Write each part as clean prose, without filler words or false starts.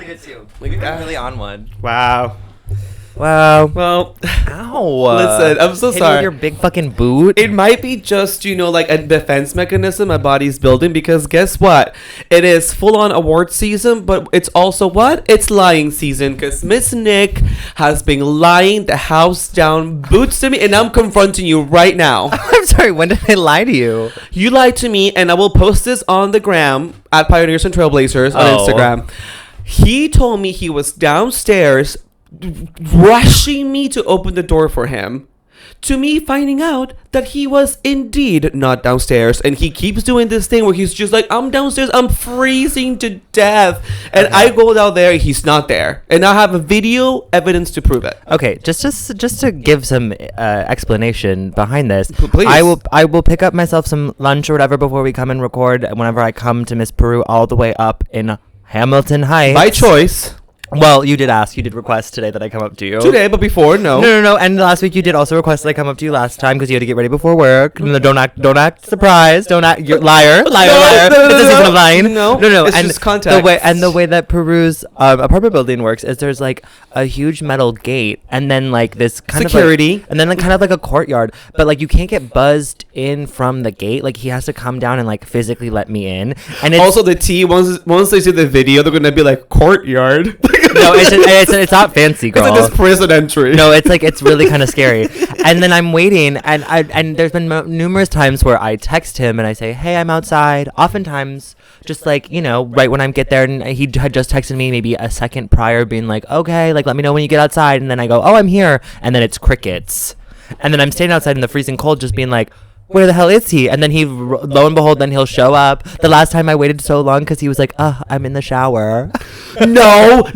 really good too. Like, I'm really on one. Wow. Well, ow. Listen, I'm so sorry. With your big fucking boot. It might be just, like a defense mechanism my body's building, because guess what? It is full on award season, but it's also what? It's lying season, because Miss Nick has been lying the house down, boots to me, and I'm confronting you right now. I'm sorry, when did I lie to you? You lied to me, and I will post this on the gram at Pioneers and Trailblazers on Instagram. He told me he was downstairs rushing me to open the door for him, to me finding out that he was indeed not downstairs, and he keeps doing this thing where he's just like, I'm downstairs, I'm freezing to death, and I go down there, he's not there, and I have a video evidence to prove it. Okay, just to give some explanation behind this, please. I will pick up myself some lunch or whatever before we come and record. Whenever I come to Miss Peru, all the way up in Hamilton Heights, by choice. Well, you did request today that I come up to you. Today, but before, no. No. And last week you did also request that I come up to you last time because you had to get ready before work. No, don't act surprised. Don't act, you're liar. It's a season of lying. No. It's and just context. The way that Peru's apartment building works is there's like a huge metal gate and then like this kind security. of like, and then like kind of like a courtyard, but like you can't get buzzed in from the gate. Like he has to come down and like physically let me in. And it's, also the T, once they see the video, they're gonna be like, courtyard. No, it's not fancy, girl. It's like this prison entry. No, it's really kind of scary. And then I'm waiting, and there's been numerous times where I text him and I say, hey, I'm outside. Oftentimes, just like, right when I get there, and he had just texted me maybe a second prior being like, okay, like let me know when you get outside. And then I go, oh, I'm here. And then it's crickets. And then I'm standing outside in the freezing cold just being like, where the hell is he? And then lo and behold, then he'll show up. The last time I waited so long because he was like, I'm in the shower. No.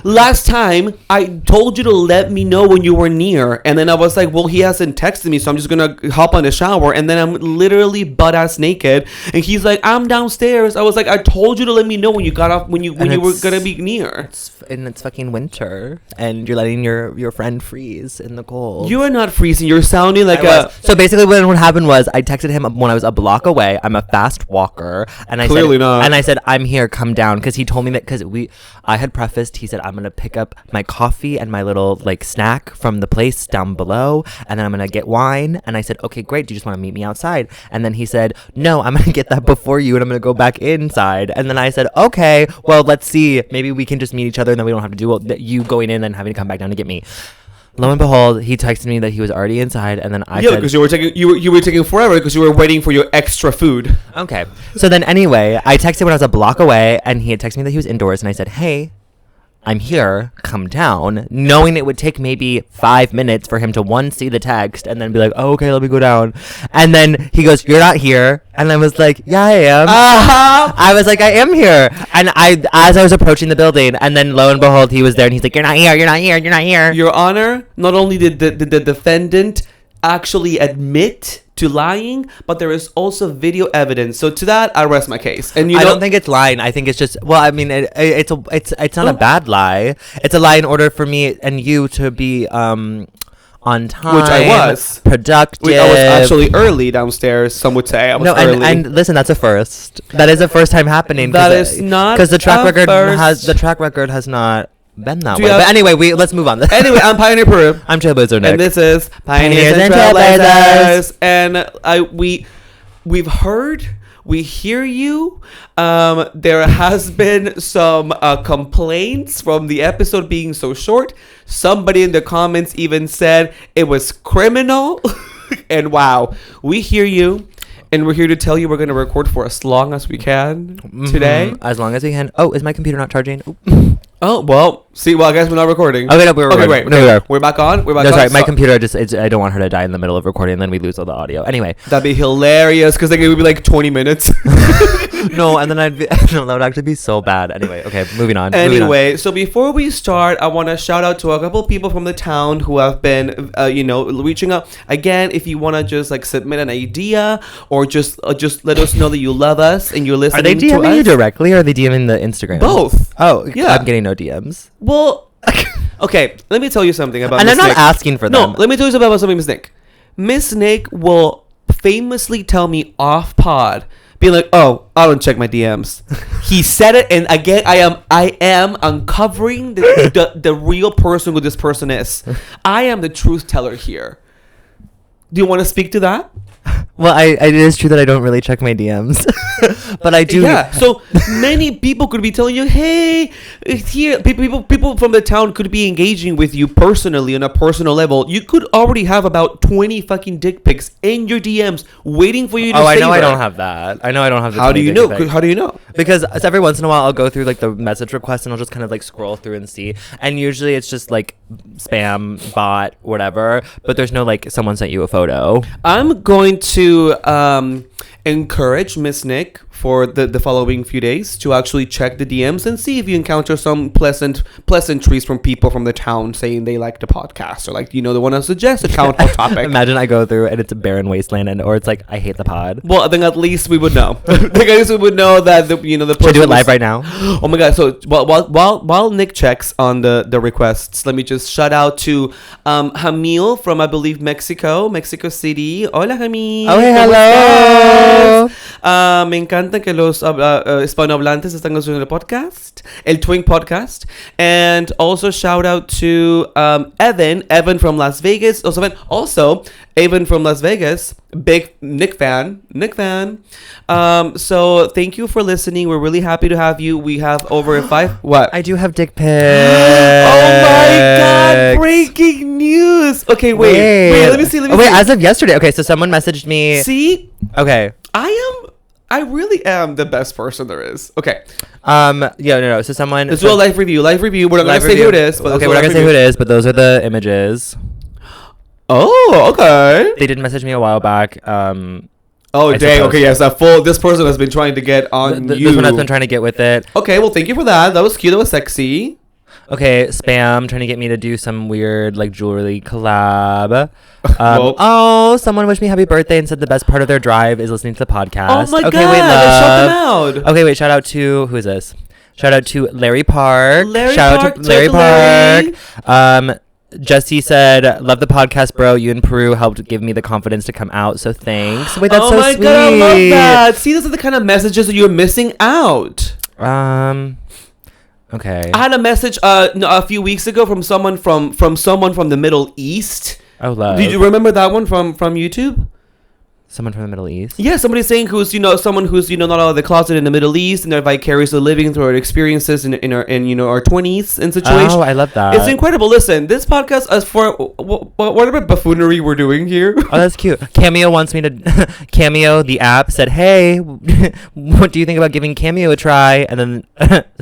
Last time I told you to let me know when you were near. And then I was like, well, he hasn't texted me, so I'm just going to hop on the shower. And then I'm literally butt ass naked. And he's like, I'm downstairs. I was like, I told you to let me know when you got off, when you were going to be near. It's fucking winter. And you're letting your friend freeze in the cold. You are not freezing. You're sounding like So basically what happened was I texted him when I was a block away. I'm a fast walker, and I clearly said, not. And I said, I'm here, come down, because he told me that I had prefaced. He said I'm gonna pick up my coffee and my little like snack from the place down below, and then I'm gonna get wine. And I said, okay, great. Do you just want to meet me outside? And then he said, no, I'm gonna get that before you, and I'm gonna go back inside. And then I said, okay, well, let's see. Maybe we can just meet each other, and then we don't have to do you going in and having to come back down to get me. Lo and behold, he texted me that he was already inside, and then I said, because you were taking forever because you were waiting for your extra food. Okay. So then anyway, I texted when I was a block away, and he had texted me that he was indoors, and I said, hey, I'm here, come down, knowing it would take maybe 5 minutes for him to see the text and then be like, oh, okay, let me go down. And then he goes, you're not here. And I was like, yeah, I am. I was like, I am here. And as I was approaching the building, and then lo and behold, he was there, and he's like, you're not here. Your Honor, not only did the defendant actually admit to lying, but there is also video evidence. So to that, I rest my case. And I don't think it's lying. I think it's just, well, I mean, it's not a bad lie. It's a lie in order for me and you to be on time, which I was productive. I was actually early downstairs. Some would say I was early. And listen, that's a first. That is a first time happening. That is not because the track record has not been that way. But anyway, let's move on. Anyway, I'm Pioneer Peru. I'm Trailblazer Nick. And this is Pioneers and Trailblazers. And we've heard, we hear you. There has been some complaints from the episode being so short. Somebody in the comments even said it was criminal. And wow, we hear you. And we're here to tell you we're going to record for as long as we can today. As long as we can. Oh, is my computer not charging? Oh, well, see, I guess we're not recording. Okay, no, we're recording. Great. No, we are. We're back on? No, sorry, my computer I don't want her to die in the middle of recording, and then we lose all the audio. Anyway. That'd be hilarious, because then it would be like 20 minutes. No, and then that would actually be so bad. Anyway, okay, moving on. So before we start, I want to shout out to a couple people from the town who have been, reaching out. Again, if you want to just like submit an idea or just let us know that you love us and you're listening to us. Are they DMing you directly or are they DMing the Instagram? Both. Oh, yeah. I'm getting no DMs. Well, okay, let me tell you something about and Miss I'm not Nick. asking for them. No, let me tell you something about Miss Nick. Miss Nick will famously tell me off pod, being like, oh, I don't check my DMs. He said it, and again, I am uncovering the real person who this person is. I am the truth teller here. Do you want to speak to that? Well, it is true that I don't really check my DMs, but I do. Yeah. So many people could be telling you, "Hey, here." People from the town could be engaging with you personally on a personal level. You could already have about 20 fucking dick pics in your DMs waiting for you to. Oh, I know I don't have that. I know I don't have. How do you know? How do you know? Because every once in a while I'll go through like the message requests and I'll just kind of like scroll through and see, and usually it's just like spam, bot, whatever. But there's no like someone sent you a photo. I'm going to encourage Miss Nick for the following few days to actually check the DMs and see if you encounter some pleasantries from people from the town saying they like the podcast, or like, they want to suggest a town hall topic. Imagine I go through and it's a barren wasteland, or it's like, I hate the pod. Well, then at least we would know. At least we would know that the person. Should I do it live right now? Oh my god! So while Nick checks on the requests, let me just shout out to Jamil from, I believe, Mexico City. Hola, Jamil. Oh, hey, hello. Me encanta que los hispanohablantes están escuchando el podcast, el Twink podcast. And also shout out to Evan from Las Vegas. Also Evan from Las Vegas, big Nick fan. So thank you for listening. We're really happy to have you. We have over 5. What? I do have dick pics. Oh my god! Breaking news. Okay, wait. Let me see. Wait, as of yesterday. Okay, so someone messaged me. See? Okay. I really am the best person there is. Okay. No. So someone. Let's do a live review. We're not gonna say who it is. But okay, we're not gonna say who it is, but those are the images. Oh, okay. They did message me a while back. Oh, dang. Okay, yes. This person has been trying to get on you. This one has been trying to get with it. Okay, well, thank you for that. That was cute. That was sexy. Okay, spam trying to get me to do some weird like jewelry collab. Someone wished me happy birthday and said the best part of their drive is listening to the podcast. Oh my god! Wait, Shout them out. Okay, wait. Shout out to who is this? Shout out to Larry Park. Shout out to Larry Park. Jesse said, "Love the podcast, bro. You in Peru helped give me the confidence to come out. So thanks." Wait, that's so sweet. Oh my god, I love that. See, those are the kind of messages that you're missing out. Okay. I had a message a few weeks ago from someone from the Middle East. Oh, love. Did you remember that one from YouTube? Someone from the Middle East? Yeah, somebody saying someone who's not out of the closet in the Middle East, and they're vicariously living through our experiences in our 20s and situations. Oh, I love that. It's incredible. Listen, this podcast is for whatever buffoonery we're doing here. Oh, that's cute. Cameo wants me to Cameo, the app, said, "Hey, what do you think about giving Cameo a try?" And then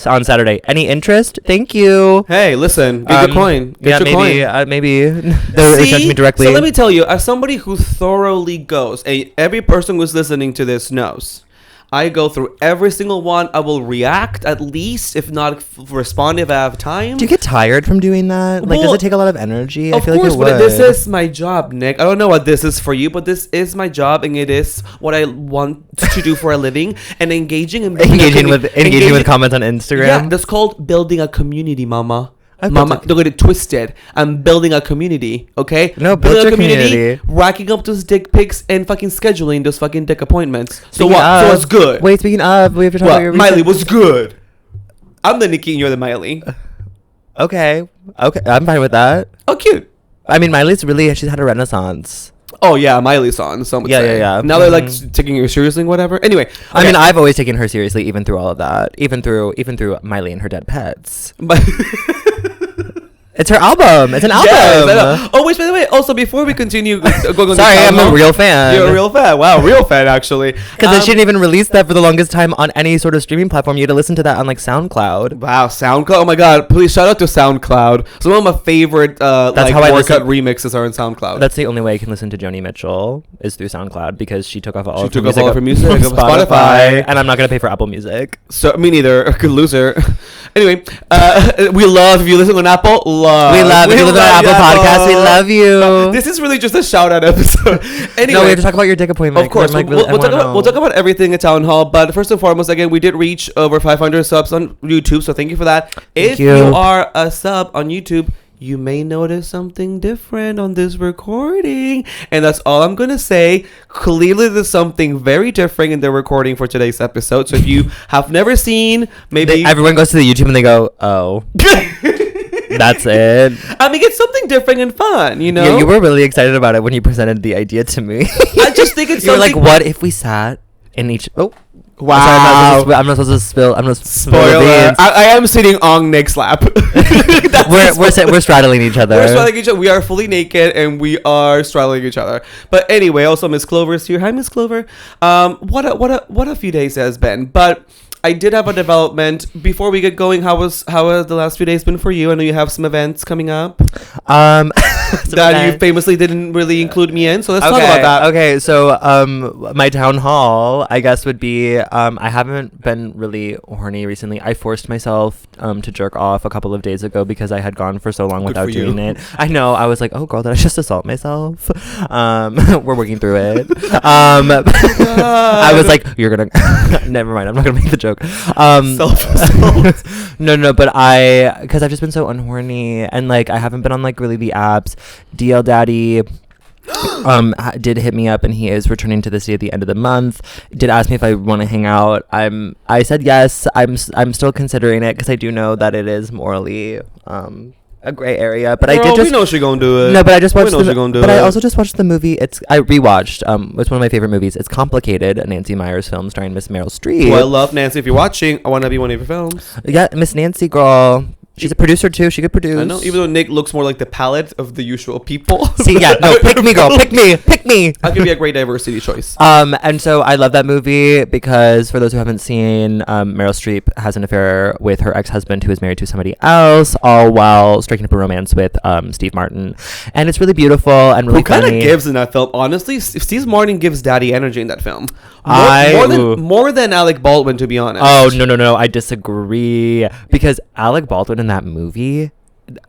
on Saturday, any interest? Thank you. Hey, listen, get your coin. Get your coin. Maybe they'll reach out to me directly. So let me tell you, as somebody who thoroughly goes, every person who's listening to this knows, I go through every single one. I will react, at least, if not respond if I have time. Do you get tired from doing that? Like, does it take a lot of energy? I feel like it would. But this is my job, Nick. I don't know what this is for you, but this is my job, and it is what I want to do for a living. And engaging with comments on Instagram. Yeah, that's called building a community, mama. Mama, don't get it twisted. I'm building a community, okay? No, building a community. Racking up those dick pics and fucking scheduling those fucking dick appointments. So what's good? Wait, speaking of, we have to talk about your Miley, what's good? I'm the Nikki and you're the Miley. Okay, I'm fine with that. Oh, cute. I mean, she's had a renaissance. Oh yeah, Miley's on. Some would say. Yeah. Now they're like taking her seriously, and whatever. Anyway, okay. I mean, I've always taken her seriously, even through all of that, even through Miley and her dead pets. It's her album. It's an album. Yes, oh, wait, by the way, also, before we continue going on sorry, I'm a real fan. You're a real fan. Wow, real fan, actually. Because she didn't even release that for the longest time on any sort of streaming platform. You had to listen to that on, like, SoundCloud. Wow, SoundCloud. Oh, my God. Please, shout out to SoundCloud. Some of my favorite, workout remixes are in SoundCloud. That's the only way I can listen to Joni Mitchell is through SoundCloud, because she took off all of her music of Spotify. And I'm not going to pay for Apple Music. So, me neither. Good loser. Anyway, we love if you listen on Apple. We love you. Apple Podcast. We love you. This is really just a shout out episode. Anyway, no, we have to talk about your dick appointment. Of course, we'll talk about everything at Town Hall. But first and foremost, again, we did reach over 500 subs on YouTube, so thank you for that. If you are a sub on YouTube, you may notice something different on this recording. And that's all I'm going to say. Clearly, there's something very different in the recording for today's episode. So if you have never seen, maybe... everyone goes to the YouTube and they go, oh. That's it. I mean, it's something different and fun, you know? Yeah, you were really excited about it when you presented the idea to me. I just think it's you were something... like, what if we sat in each... Oh. Wow. I'm not supposed to spill. I'm not Spoiler. I am sitting on Nick's lap. we're straddling each other. We're straddling each other. We are fully naked and we are straddling each other. But anyway, also Miss Clover's here. Hi, Miss Clover. What a few days it has been. But I did have a development. Before we get going, how has the last few days been for you? I know you have some events coming up. That you famously didn't really include me in. So let's talk about that. Okay, so my town hall, I guess, would be I haven't been really horny recently. I forced myself to jerk off a couple of days ago because I had gone for so long without doing it. I know. I was like, oh girl, did I just assault myself? We're working through it. I was like, you're gonna never mind, I'm not gonna make the joke. Self-assault. No, but because I've just been so unhorny and like I haven't been on like really the apps. DL Daddy did hit me up and he is returning to the city at the end of the month. Did ask me if I want to hang out. I said yes. I'm still considering it because I do know that it is morally a gray area, but Girl, I did just... we know she gonna do it. No, but I just watched I also just watched the movie. I rewatched. It's one of my favorite movies. It's Complicated, a Nancy Meyers film starring Miss Meryl Streep. Well, I love Nancy. If you're watching, I want to be one of your films. Yeah, Miss Nancy, girl. She's a producer too. She could produce. I know, even though Nick looks more like the palette of the usual people. See, yeah, no, pick me, girl. Pick me. I'll give you a great diversity choice. And so I love that movie because for those who haven't seen, Meryl Streep has an affair with her ex-husband who is married to somebody else, all while striking up a romance with Steve Martin, and it's really beautiful and really funny. Who kind of gives in that film? Honestly, Steve Martin gives daddy energy in that film. More than Alec Baldwin, to be honest. Oh no, I disagree because Alec Baldwin in that movie.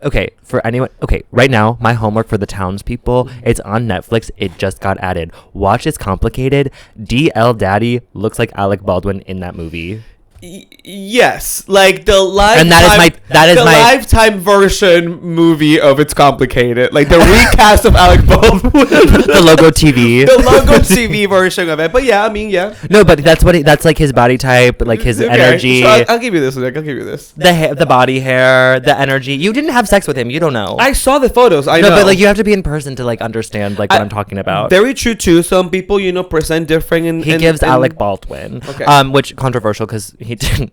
Okay, for anyone. Okay, right now, my homework for the townspeople. It's on Netflix. It just got added. Watch It's Complicated. DL Daddy looks like Alec Baldwin in that movie. Yes, like the lifetime, and that is my lifetime version movie of It's Complicated, like the recast of Alec Baldwin, the logo TV version of it. But yeah, I mean, yeah. No, but that's like his body type, like his energy. So I'll give you this, Nick. I'll give you this. The body hair, the energy. You didn't have sex with him. You don't know. I saw the photos. I know, but like you have to be in person to like understand like what I'm talking about. Very true too. Some people, present different. He gives Alec Baldwin, okay. Which controversial because he didn't,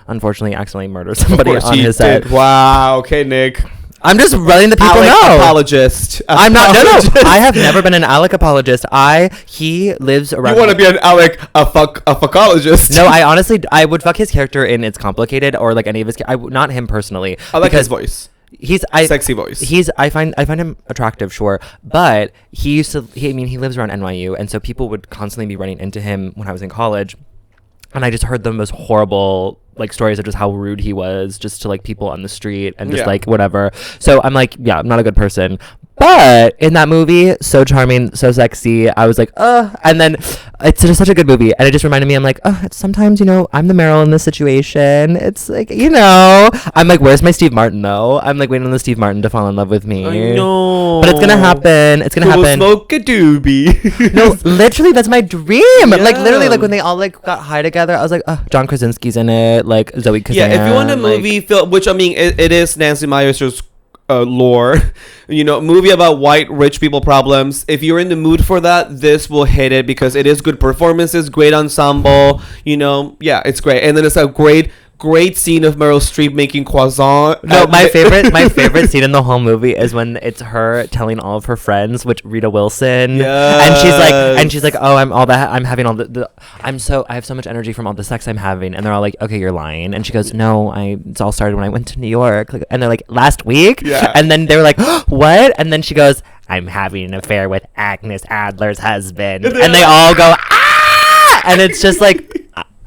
unfortunately, accidentally murder somebody on his set. Wow. Okay, Nick. I'm just letting the people Alec know. Apologist. I'm not. No. I have never been an Alec apologist. He lives around. You want to be an Alec a fuckologist? No, I would fuck his character in It's Complicated or like any of his. Not him personally. I like his voice. Sexy voice. I find him attractive, sure, but he lives around NYU, and so people would constantly be running into him when I was in college. And I just heard the most horrible like stories of just how rude he was just to like people on the street and just like whatever. So I'm like, yeah, I'm not a good person. But in that movie, so charming, so sexy. I was like, and then it's just such a good movie. And it just reminded me, I'm like, sometimes, I'm the Meryl in this situation. It's like, I'm like, where's my Steve Martin though? I'm like waiting on the Steve Martin to fall in love with me. I know. But it's going to happen. It's going to happen. Smoke a doobie. No, literally, that's my dream. Yeah. Like literally, like when they all like got high together, I was like, John Krasinski's in it. Like Zoe Kazan. Yeah, if you want a movie film, which I mean, it is Nancy Meyers' lore, movie about white rich people problems. If you're in the mood for that, this will hit it because it is good performances, great ensemble. It's great, and then it's a great scene of Meryl Streep making croissant. No, my favorite scene in the whole movie is when it's her telling all of her friends, which Rita Wilson, and she's like, oh, I have so much energy from all the sex I'm having, and they're all like, okay, you're lying, and she goes, no, it's all started when I went to New York, and they're like, last week, and then they were like, what, and then she goes, I'm having an affair with Agnes Adler's husband, and they all go, ah, and it's just like.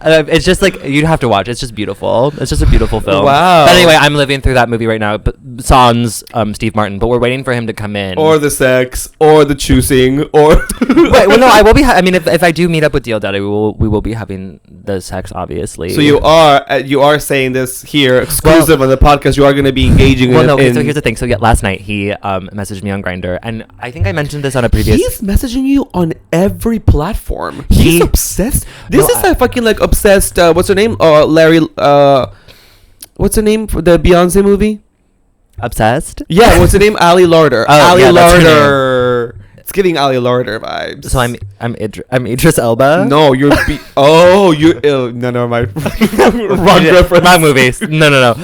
You'd have to watch. It's just beautiful. It's just a beautiful film. Wow. But anyway, I'm living through that movie right now. But sans Steve Martin, but we're waiting for him to come in. Or the sex, or the choosing, or... Wait, well, no, I will be... I mean, if I do meet up with DL Daddy, we will be having the sex, obviously. So you are saying this here, exclusive on the podcast, you are going to be engaging so here's the thing. So yeah, last night, he messaged me on Grindr, and I think I mentioned this on a previous... He's messaging you on every platform. He's obsessed. This is a fucking, like, obsessed... what's her name? Larry... what's her name for the Beyonce movie? Obsessed? Yeah, what's the name? Ali Larder. Oh, Ali yeah, Larder. It's giving Ali Larder vibes. So I'm Idris Elba? No, you're... no, never mind. Wrong reference. Wrong movies. No.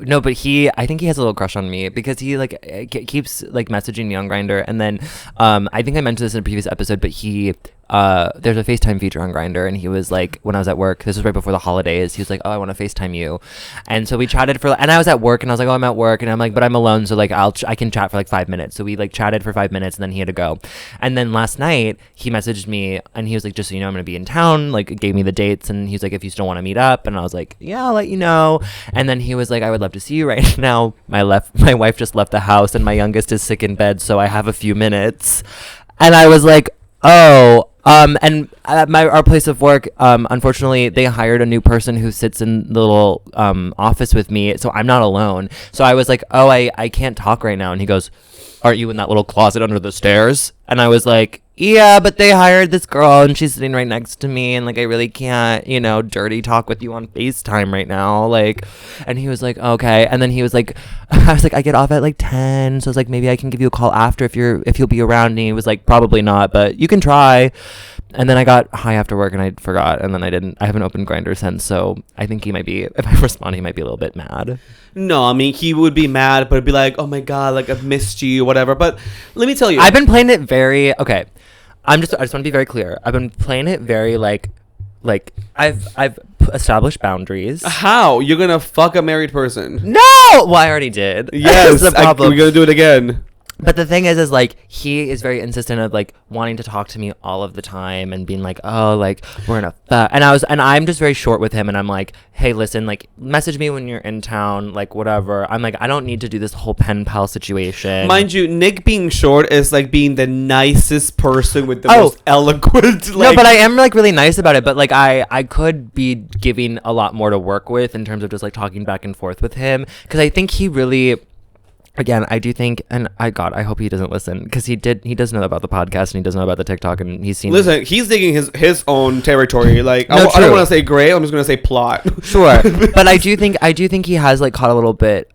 No, but I think he has a little crush on me because he like keeps like messaging me on Grindr, and then I think I mentioned this in a previous episode, but he there's a FaceTime feature on Grindr, and he was like, when I was at work, this was right before the holidays, he was like, oh, I want to FaceTime you, and so we chatted and I was at work, and I was like, oh, I'm at work, and I'm like, but I'm alone, so like I can chat for like 5 minutes. So we like chatted for 5 minutes, and then he had to go. And then last night he messaged me, and he was like, just so you know, I'm gonna be in town, like gave me the dates, and he was like, if you still want to meet up, and I was like, yeah, I'll let you know. And then he was like, I would love to see you right now. My wife just left the house, and my youngest is sick in bed, so I have a few minutes. And I was like, oh, and at our place of work, unfortunately, they hired a new person who sits in the little office with me, so I'm not alone. So I was like, oh, I can't talk right now. And he goes, aren't you in that little closet under the stairs? And I was like, yeah, but they hired this girl, and she's sitting right next to me, and like I really can't, dirty talk with you on FaceTime right now, like. And he was like, okay. And then he was like, I was like, I get off at like 10, so I was like, maybe I can give you a call after if you'll be around. And he was like, probably not, but you can try. And then I got high after work, and I forgot, and then I haven't opened Grindr since, so I think he might be, if I respond, he might be a little bit mad. No, I mean, he would be mad, but it'd be like, oh my god, like I've missed you, whatever. But let me tell you, I've been playing it very, okay, I just want to be very clear. I've been playing it very like I've established boundaries. How? You're gonna fuck a married person? No! Well, I already did. Yes, we're gonna do it again. But the thing is like, he is very insistent of like wanting to talk to me all of the time and being like, oh, like we're in a and I'm just very short with him, and I'm like, hey, listen, like message me when you're in town, like whatever. I'm like, I don't need to do this whole pen pal situation. Mind you, Nick being short is like being the nicest person with the most eloquent. No, but I am like really nice about it. But like I could be giving a lot more to work with in terms of just like talking back and forth with him, because I think he really. Again, I do think, and I hope he doesn't listen, because he does know about the podcast, and he does know about the TikTok, and he's seen. Listen, he's digging his own territory. Like, no, I don't want to say gray. I'm just gonna say plot. Sure, but I do think he has like caught a little bit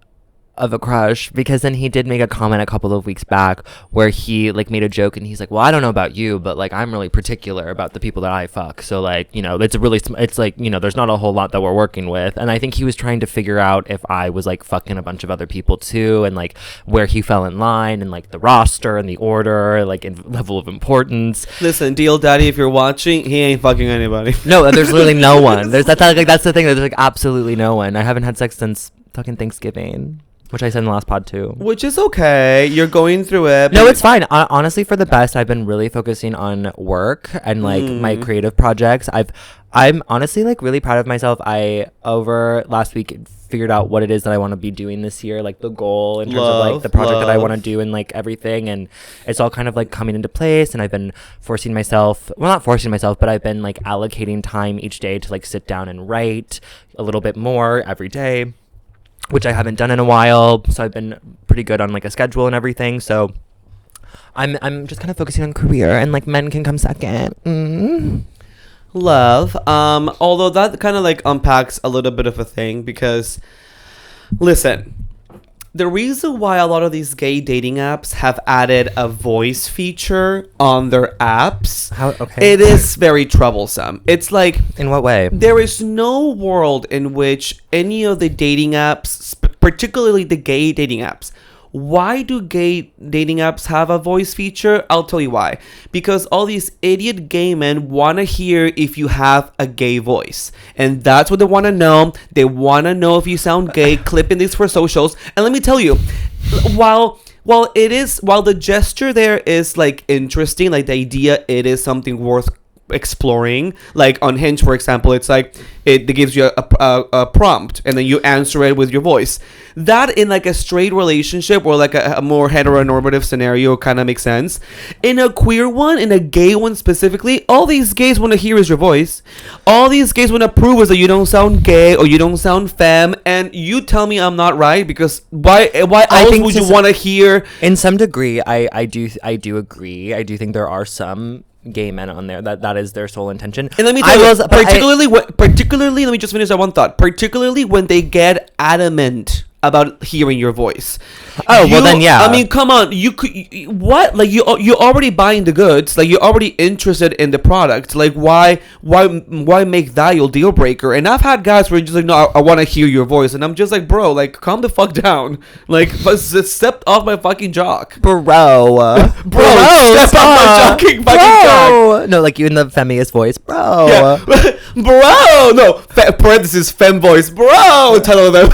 of a crush, because then he did make a comment a couple of weeks back where he like made a joke, and he's like, well, I don't know about you, but like I'm really particular about the people that I fuck, so like it's like there's not a whole lot that we're working with. And I think he was trying to figure out if I was like fucking a bunch of other people too, and like where he fell in line, and like the roster and the order, like in level of importance. Listen, DL Daddy, if you're watching, he ain't fucking anybody. No, there's literally no one. That's the thing, there's like absolutely no one. I haven't had sex since fucking Thanksgiving, which I said in the last pod too. Which is okay. You're going through it. No, it's fine. Honestly, for the best, I've been really focusing on work and like my creative projects. I'm honestly like really proud of myself. I over last week figured out what it is that I want to be doing this year, like the goal in terms of like the project that I want to do and like everything, and it's all kind of like coming into place. And I've been forcing myself, well, not forcing myself, but I've been like allocating time each day to like sit down and write a little bit more every day, which I haven't done in a while. So I've been pretty good on like a schedule and everything. So I'm just kind of focusing on career, and like men can come second. Love. Although that kind of like unpacks a little bit of a thing, because listen, the reason why a lot of these gay dating apps have added a voice feature on their apps, it is very troublesome. It's like, in what way? There is no world in which any of the dating apps, particularly the gay dating apps, why do gay dating apps have a voice feature? I'll tell you why. Because all these idiot gay men want to hear if you have a gay voice. And that's what they want to know. They want to know if you sound gay, clipping these for socials. And let me tell you, while the gesture there is like interesting, like the idea, it is something worth exploring. Like on Hinge, for example, it's like it gives you a prompt and then you answer it with your voice. That in like a straight relationship or like a more heteronormative scenario kind of makes sense. In a queer one, in a gay one specifically, all these gays want to hear is your voice. All these gays want to prove is that you don't sound gay or you don't sound femme, and you tell me I'm not right, because why else would you want to hear? In some degree, I do agree. I do think there are some gay men on there that is their sole intention. And let me tell you, particularly, let me just finish that one thought. Particularly when they get adamant about hearing your voice. Oh, well then, yeah. I mean, come on. You already buying the goods. Like, you're already interested in the product. Like, why make that your deal breaker? And I've had guys where just like, no, I want to hear your voice, and I'm just like, bro, like, calm the fuck down. Like, step off my fucking jock, bro. Step off my fucking jock. No, like you in the feminist voice, bro. Yeah. Bro, no, parenthesis femme voice, bro. Tell them.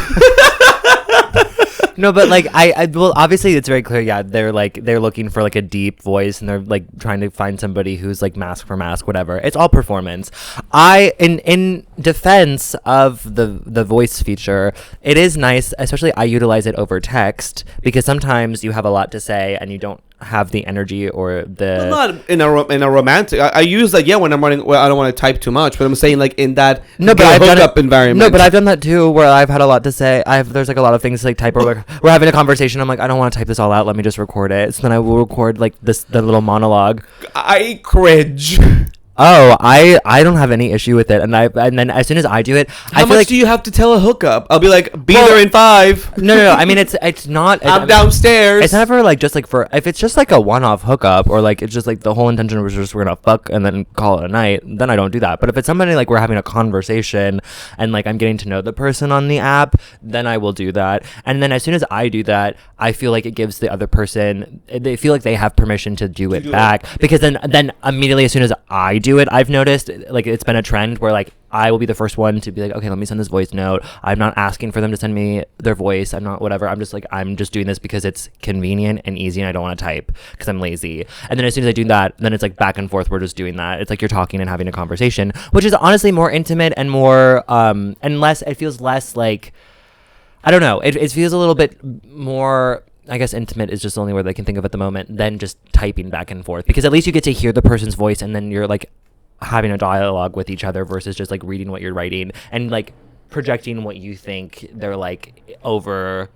No, but like I well, obviously it's very clear. Yeah, they're looking for like a deep voice, and they're like trying to find somebody who's like mask for mask, whatever. It's all performance. In defense of the voice feature, it is nice, especially I utilize it over text, because sometimes you have a lot to say and you don't have the energy or the not in a romantic. I use like when I'm running. Well, I don't want to type too much, but I'm saying like in that hookup environment. No, but I've done that too, where I've had a lot to say. There's like a lot of things to like type, or like we're having a conversation. I'm like, I don't want to type this all out. Let me just record it. So then I will record like the little monologue. I cringe. Oh, I don't have any issue with it, and then as soon as I do it, how much do you have to tell a hookup? I'll be like, there in 5. No. I mean, it's not. I'm downstairs. It's never like just like if it's just like a one-off hookup, or like it's just like the whole intention was just we're gonna fuck and then call it a night, then I don't do that. But if it's somebody like we're having a conversation and like I'm getting to know the person on the app, then I will do that. And then as soon as I do that, I feel like it gives the other person, they feel like they have permission to do it back, because then immediately as soon as I do it, I've noticed like it's been a trend where like I will be the first one to be like, okay, let me send this voice note. I'm not asking for them to send me their voice. I'm not whatever. I'm just doing this because it's convenient and easy, and I don't want to type because I'm lazy. And then as soon as I do that, then it's like back and forth. We're just doing that. It's like you're talking and having a conversation, which is honestly more intimate and more and less. It feels less like, I don't know. It feels a little bit more, I guess intimate is just the only word I can think of at the moment, than just typing back and forth, because at least you get to hear the person's voice, and then you're like having a dialogue with each other versus just like reading what you're writing and like projecting what you think they're like over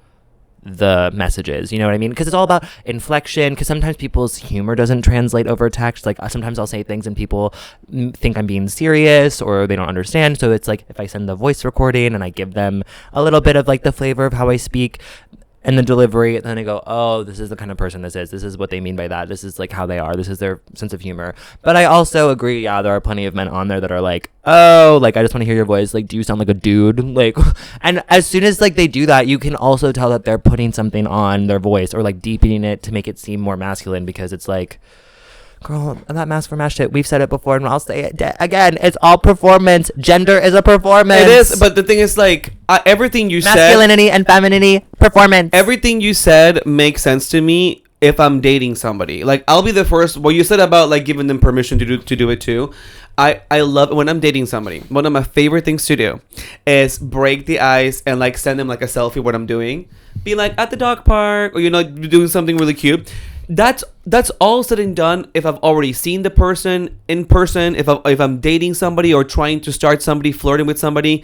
the messages, you know what I mean? Because it's all about inflection, because sometimes people's humor doesn't translate over text. Like sometimes I'll say things and people think I'm being serious or they don't understand, so it's like if I send the voice recording and I give them a little bit of like the flavor of how I speak and the delivery, then I go, oh, this is the kind of person this is what they mean by that, this is like how they are, this is their sense of humor. But I also agree, yeah, there are plenty of men on there that are like, oh, like I just want to hear your voice, like do you sound like a dude, like and as soon as like they do that, you can also tell that they're putting something on their voice or like deepening it to make it seem more masculine, because it's like, girl, that mask for mash shit, we've said it before and I'll say it again, it's all performance. Gender is a performance. It is, but the thing is like everything you said, masculinity and femininity, performance, everything you said makes sense to me if I'm dating somebody. Like I'll be the first, what you said about like giving them permission to do it too. I love when I'm dating somebody, one of my favorite things to do is break the ice and like send them like a selfie what I'm doing, be like at the dog park, or doing something really cute. That's all said and done if I've already seen the person in person, if I'm dating somebody or trying to start somebody, flirting with somebody.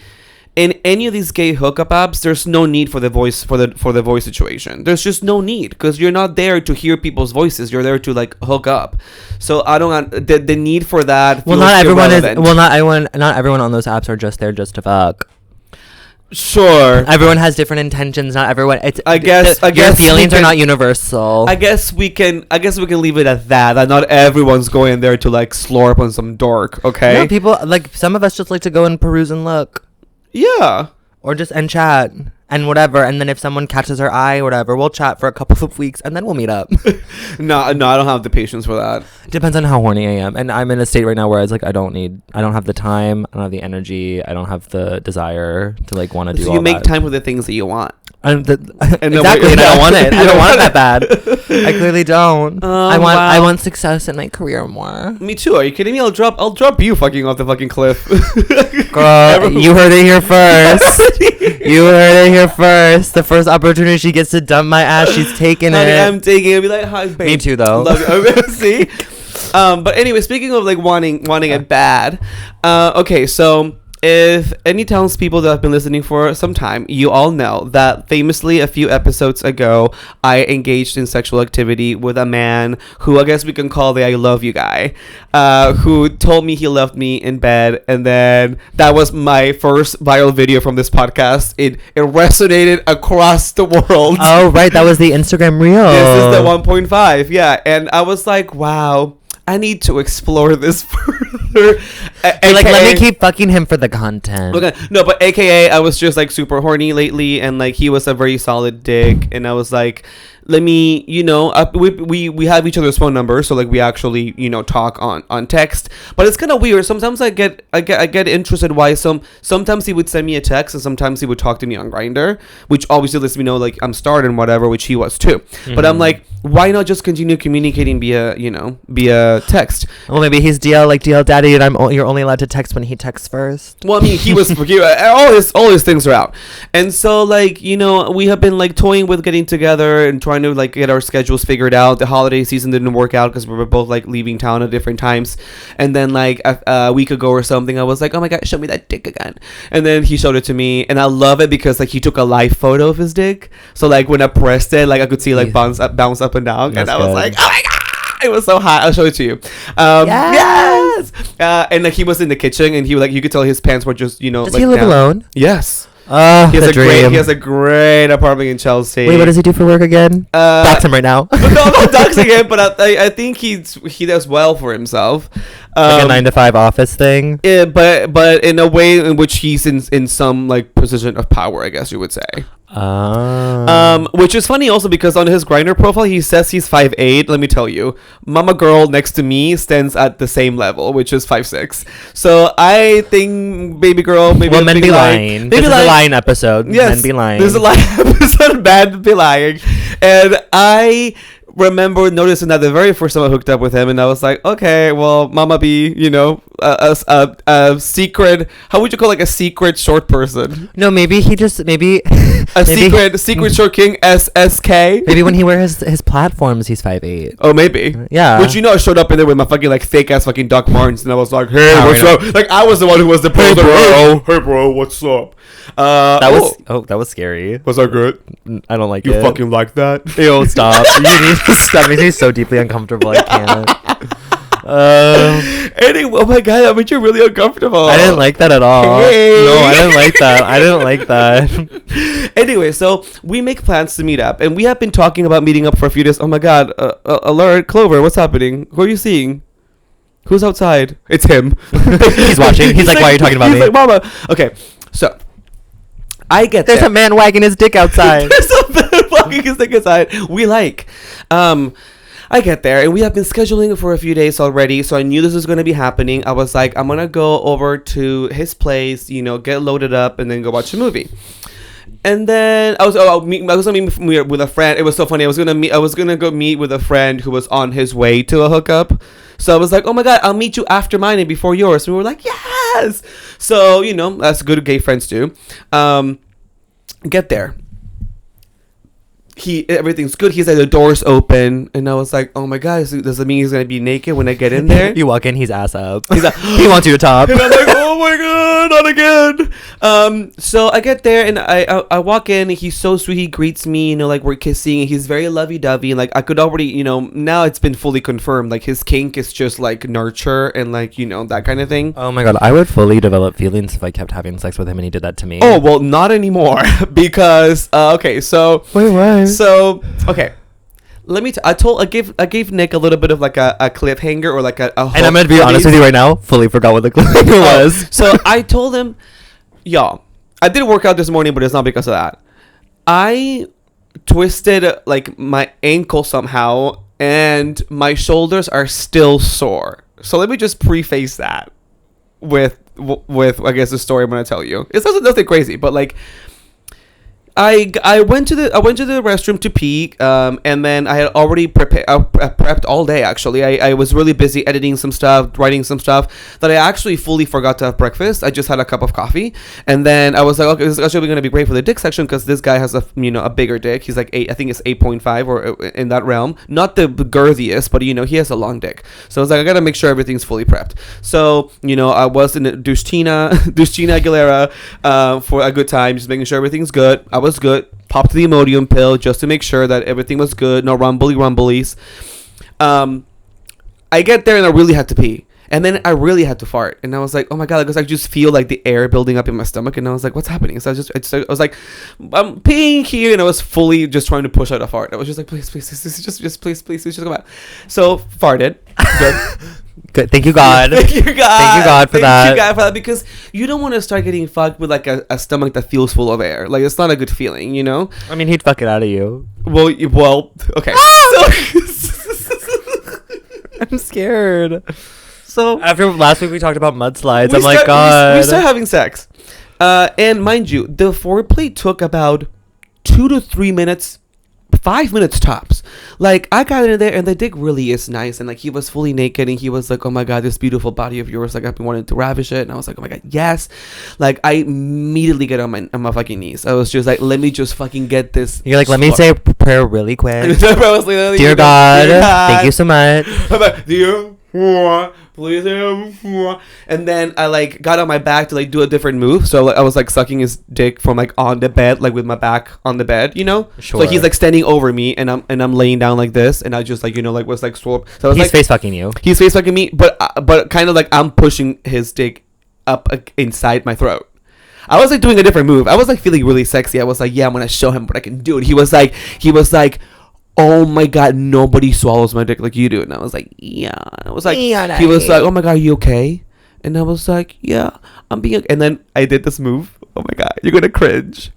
In any of these gay hookup apps, there's no need for the voice for the voice situation. There's just no need, because you're not there to hear people's voices. You're there to like hook up. So I don't the need for that. Well, not everyone irrelevant. Not everyone on those apps are just there just to fuck. Sure, everyone has different intentions. Not everyone. I guess your feelings are not universal. I guess we can leave it at that. That not everyone's going there to like slurp on some dork. Okay. No, people like some of us just like to go and peruse and look. Yeah. Or just and chat and whatever. And then if someone catches our eye or whatever, we'll chat for a couple of weeks and then we'll meet up. No, I don't have the patience for that. Depends on how horny I am. And I'm in a state right now where it's like, I don't have the time, I don't have the energy, I don't have the desire to like want to do So all you make that. time for the things that you want. Exactly, and I don't want it. I don't want it that bad. I clearly don't. I want success in my career more. Me too. Are you kidding me? I'll drop you fucking off the fucking cliff. Girl, you heard it here first. You heard it here first. The first opportunity she gets to dump my ass, she's taking Honey, it. I'm taking it. I'll be like, hi, babe. Me too, though. Love you. See? But anyway, speaking of like wanting it bad, okay, so if any townspeople that have been listening for some time, you all know that famously a few episodes ago, I engaged in sexual activity with a man who I guess we can call the I love you guy, who told me he loved me in bed. And then that was my first viral video from this podcast. It resonated across the world. Oh, right. That was the Instagram reel. This is the 1.5. Yeah. And I was like, wow, I need to explore this further. Like, let me keep fucking him for the content. Okay, no, but AKA, I was just like super horny lately, and like he was a very solid dick, and I was like, let me, we have each other's phone numbers, so like we actually, talk on text. But it's kind of weird. Sometimes I get interested why sometimes he would send me a text, and sometimes he would talk to me on Grindr, which obviously lets me know like I'm starred and whatever, which he was too. Mm-hmm. But I'm like, why not just continue communicating via text? Well, maybe he's DL daddy, and you're only allowed to text when he texts first. Well, I mean, he was all his things are out, and so like we have been like toying with getting together and trying to like get our schedules figured out. The holiday season didn't work out because we were both like leaving town at different times, and then like a week ago or something, I was like, oh my god, show me that dick again, and then he showed it to me, and I love it because like he took a live photo of his dick, so like when I pressed it, like I could see like bounce up and down. That's and I was good. Like, oh my god. It was so hot. I'll show it to you. Yes. And like he was in the kitchen, and you could tell his pants were just Does he live alone? Yes. He has a great apartment in Chelsea. Wait, what does he do for work again? Dox him right now. No, I'm not doxing him, but I think he does well for himself. Like a 9-to-5 office thing. Yeah, but in a way in which he's in some like position of power, I guess you would say. Which is funny also because on his Grindr profile he says he's 5'8". Let me tell you, mama girl next to me stands at the same level, which is 5'6". So I think baby girl, maybe well, men be lying. This is a lying episode. Yes, men be lying. This is a lying episode. Men be lying, and I remember noticing that the very first time I hooked up with him, and I was like, okay, well, mama be, a secret, how would you call like a secret short person? No, maybe a secret short king, SSK. Maybe when he wears his platforms, he's 5'8". Oh, maybe. Yeah. Which I showed up in there with my fucking like fake ass fucking Doc Martens, and I was like, hey, what's up? Like I was the one who was the poser. Hey bro, what's up? That was scary. Was that good? I don't like it. You fucking like that? Ew, stop. That makes me so deeply uncomfortable. I can't. Anyway, oh my god, that made you really uncomfortable. I didn't like that at all. Hey. No, I didn't like that. Anyway, so we make plans to meet up, and we have been talking about meeting up for a few days. Oh my god, alert, Clover, what's happening? Who are you seeing? Who's outside? It's him. He's watching. He's like, why are you talking about me? He's like, mama. Okay, so there's a man wagging his dick outside. There's a man wagging his dick outside. I get there, and we have been scheduling for a few days already, so I knew this was going to be happening. I was like, I'm going to go over to his place, get loaded up, and then go watch a movie. And then I was going to meet with a friend. It was so funny. I was going to go meet with a friend who was on his way to a hookup. So I was like, oh my god, I'll meet you after mine and before yours. And we were like, yes. So, that's good gay friends do. Get there. Everything's good. He's like, the door's open, and I was like, oh my god, does it mean he's gonna be naked when I get in there? You walk in, he's ass up. He's like, he wants you to top. And I'm like, oh my god, not again. So I get there, and I walk in, and he's so sweet. He greets me, like we're kissing, and he's very lovey-dovey, and like I could already, now it's been fully confirmed, like his kink is just like nurture and like that kind of thing. Oh my god, I would fully develop feelings if I kept having sex with him and he did that to me. Oh well, not anymore because okay, so wait, what? So okay, let me. I gave Nick a little bit of like a cliffhanger or like a hook. And I'm gonna be honest with you right now. Fully forgot what the cliffhanger was. So I told him, y'all, I did work out this morning, but it's not because of that. I twisted like my ankle somehow, and my shoulders are still sore. So let me just preface that with I guess the story I'm gonna tell you. It's nothing crazy, but like I went to the restroom to pee, and then I had already prepped all day. Actually, I was really busy editing some stuff, writing some stuff that I actually fully forgot to have breakfast. I just had a cup of coffee, and then I was like, okay, this is actually going to be great for the dick section because this guy has a bigger dick. He's like 8, I think it's 8.5 or in that realm. Not the girthiest, but he has a long dick. So I was like, I gotta make sure everything's fully prepped. So I was in Dustina Aguilera for a good time, just making sure everything's good. I was good. Popped the Imodium pill just to make sure that everything was good. No rumblies. I get there and I really had to pee. And then I really had to fart. And I was like, oh my God, because I just feel like the air building up in my stomach. And I was like, what's happening? So I was like, I'm peeing here. And I was fully just trying to push out a fart. I was just like, please, just come out. So farted. Good. Good. Thank you, God. Thank you, God. Thank you, God, for that. Thank you, God, for that, because you don't want to start getting fucked with like a stomach that feels full of air. Like, it's not a good feeling, I mean, he'd fuck it out of you. Well, okay. I'm scared. So after last week we talked about mudslides. I'm like, God. We started having sex, and mind you, the foreplay took about 2 to 3 minutes. 5 minutes tops. Like, I got in there and the dick really is nice, and like he was fully naked and he was like, oh my God, this beautiful body of yours, like I've been wanting to ravish it. And I was like, oh my God, yes. Like, I immediately get on my fucking knees. I was just like, let me just fucking get this. You're like, let me say a prayer really quick. I was like, Dear God, thank you so much. Dear please, and then I like got on my back to like do a different move. So like I was like sucking his dick from like on the bed, like with my back on the bed, Sure. So he's like standing over me, and I'm laying down like this, and I just like like was like swole. So I was he's like, face fucking you. He's face fucking me, but kind of like I'm pushing his dick up inside my throat. I was like doing a different move. I was like feeling really sexy. I was like, yeah, I'm gonna show him what I can do. And he was like, oh my God, nobody swallows my dick like you do. And I was like, yeah. I was like, he was like, oh my God, are you okay? And I was like, yeah, I'm being okay. And then I did this move. Oh my God, you're gonna cringe.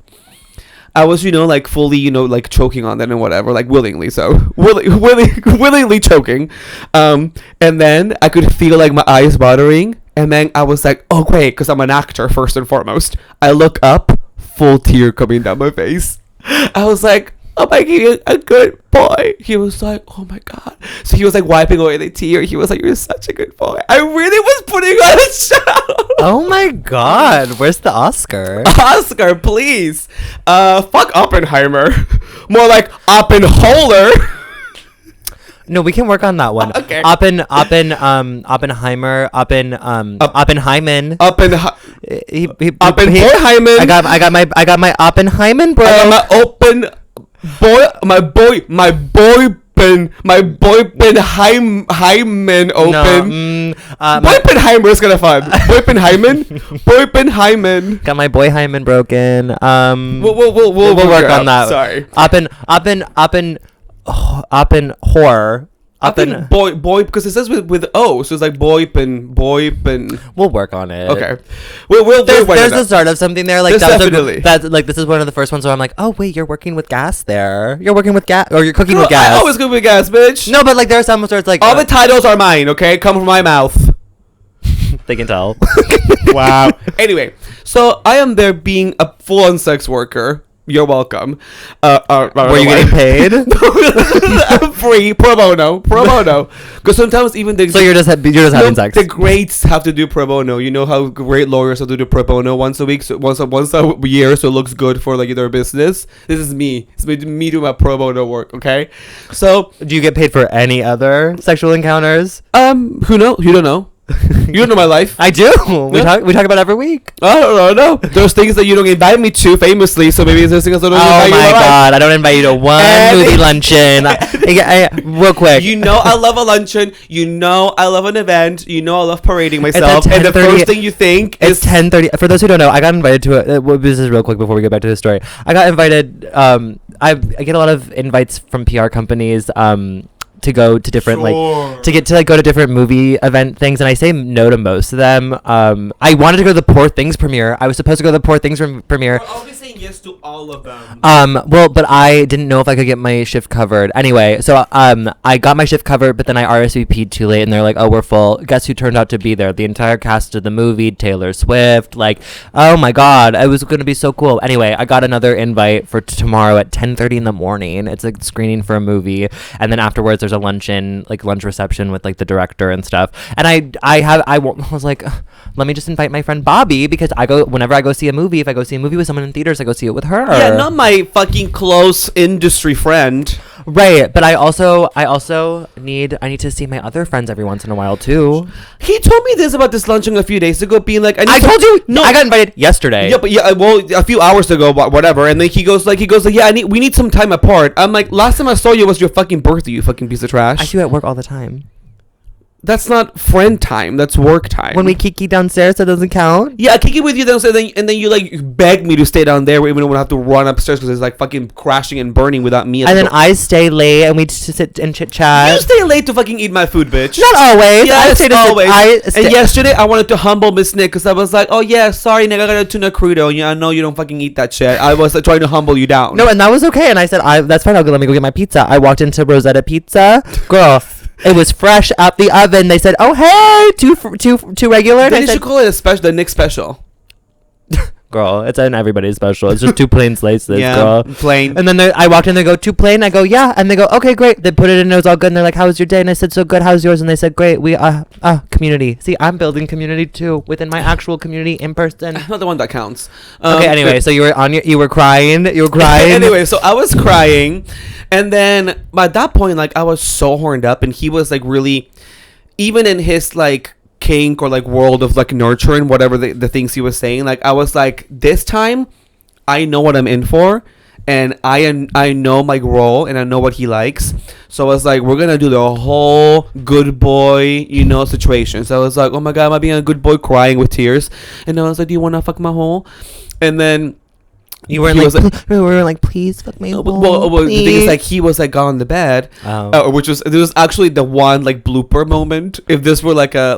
I was, like fully, like choking on that and whatever, like willingly. So willingly choking. And then I could feel like my eyes watering. And then I was like, oh great, because I'm an actor first and foremost. I look up, full tear coming down my face. I was like, oh my God, a good boy. He was like, oh my God. So he was like wiping away the tear. He was like, you're such a good boy. I really was putting on a show. Oh my God. Where's the Oscar? Oscar, please. Fuck Oppenheimer. More like Oppenholer. No, we can work on that one. Okay. Oppenheimer. Oppenheimen. Oppenheimen. I got my Oppenheimen, bro. I got my Boypenheimen open. Boypenheimer is kind of fun. Boypenheimen. Got my Boyheimen broken. We'll work on that. Sorry. Horror. Boy, because it says with O, so it's like boypen. We'll work on it. Okay, we'll there's the start of something there. Like definitely. That's like this is one of the first ones where I'm like, oh wait, you're working with gas there. You're working with gas, or you're cooking with gas. I always cook with gas, bitch. No, but like there are some where it's like all the titles are mine. Okay, come from my mouth. They can tell. Wow. Anyway, so I am there being a full-on sex worker. You're welcome. Were you getting paid? Free pro bono. Because sometimes even so you're just having sex. The greats have to do pro bono. You know how great lawyers have to do pro bono once a week, so once a year, so it looks good for like their business. This is me. It's me doing my pro bono work. Okay. So do you get paid for any other sexual encounters? Who know? You don't know. You don't know my life. I do. We talk about it every week. I don't know. There's things that you don't invite me to famously, so maybe there's things I don't invite you to. Oh my God, I don't invite you to one movie luncheon. Real quick. I love a luncheon. I love an event. I love parading myself. And the first thing you think is 10:30. For those who don't know, I got invited to this is real quick before we get back to the story. I got invited. I get a lot of invites from PR companies. to go to different like to get to like go to different movie event things, and I say no to most of them. I wanted to go to the Poor Things premiere. I was supposed to go to the Poor Things premiere. I'll be saying yes to all of them. Well, but I didn't know if I could get my shift covered. Anyway, so I got my shift covered, but then I RSVP'd too late, and they're like, "Oh, we're full." Guess who turned out to be there? The entire cast of the movie, Taylor Swift. Like, oh my God, it was gonna be so cool. Anyway, I got another invite for tomorrow at 10:30 in the morning. It's a screening for a movie, and then afterwards there's a lunch reception with like the director and stuff. And I was like, let me just invite my friend Bobby, because whenever I go see a movie, if I go see a movie with someone in theaters, I go see it with her. Yeah, not my fucking close industry friend. Right, but I also need to see my other friends every once in a while too. He told me this about this luncheon a few days ago, being like, I told you, no, I got invited yesterday. Yeah, but well, a few hours ago, whatever. And then he goes like, yeah, we need some time apart. I'm like, last time I saw you was your fucking birthday, you fucking piece of trash. I see you at work all the time. That's not friend time. That's work time. When we kiki downstairs, that doesn't count. Yeah, I kiki with you downstairs, and then you like beg me to stay down there, even when I have to run upstairs because it's like fucking crashing and burning without me. And then I stay late, and we sit and chit chat. You stay late to fucking eat my food, bitch. Not always. Yeah, I stay always. And yesterday I wanted to humble Miss Nick because I was like, oh yeah, sorry Nick, I got a tuna burrito. Yeah, I know you don't fucking eat that shit. I was trying to humble you down. No, and that was okay. And I said, that's fine. Let me go get my pizza. I walked into Rosetta Pizza, girl. It was fresh out the oven. They said, "Oh hey, two regular." Then you should call it a special, the Nick special. Girl, it's an everybody's special. It's just 2 plain slices, yeah, girl. Plain. And then I walked in. They go, 2 plain. I go, yeah. And they go, okay, great. They put it in. It was all good. And they're like, how was your day? And I said, so good. How's yours? And they said, great. We community. See, I'm building community too within my actual community in person. I'm not the one that counts. Okay. Anyway, so you were crying. You were crying. Anyway, so I was crying, and then at that point, like I was so horned up, and he was like really, even in his like kink or like world of like nurturing, whatever the things he was saying, like I was like, this time I know what I'm in for, and I know my role, and I know what he likes. So I was like, we're gonna do the whole good boy, situation. So I was like, oh my God, am I being a good boy, crying with tears? And I was like, do you want to fuck my hole? And then we were like, please fuck me. Well, the thing is, like, he was like on the bed, which was actually the one like blooper moment. If this were like a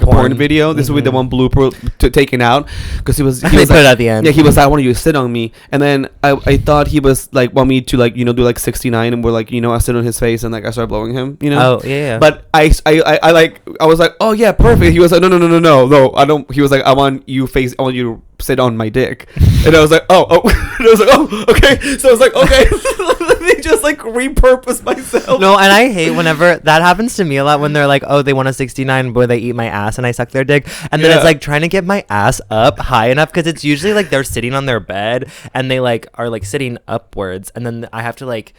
porn video, this would be the one blooper taken out, because he was put it at the end. Yeah, he was like, I want you to sit on me, and then I thought he was like want me to like do like 69, and we're like I sit on his face and like I started blowing him, Oh yeah. But I was like, oh yeah, perfect. He was like, no, I don't. He was like, I want you to sit on my dick. And I was like, oh. And I was like, oh, okay. So I was like, okay. Let me just like repurpose myself. No, and I hate whenever that happens to me a lot, when they're like, oh, they want a 69 where they eat my ass and I suck their dick. And then it's like trying to get my ass up high enough, because it's usually like they're sitting on their bed and they like are like sitting upwards, and then I have to like,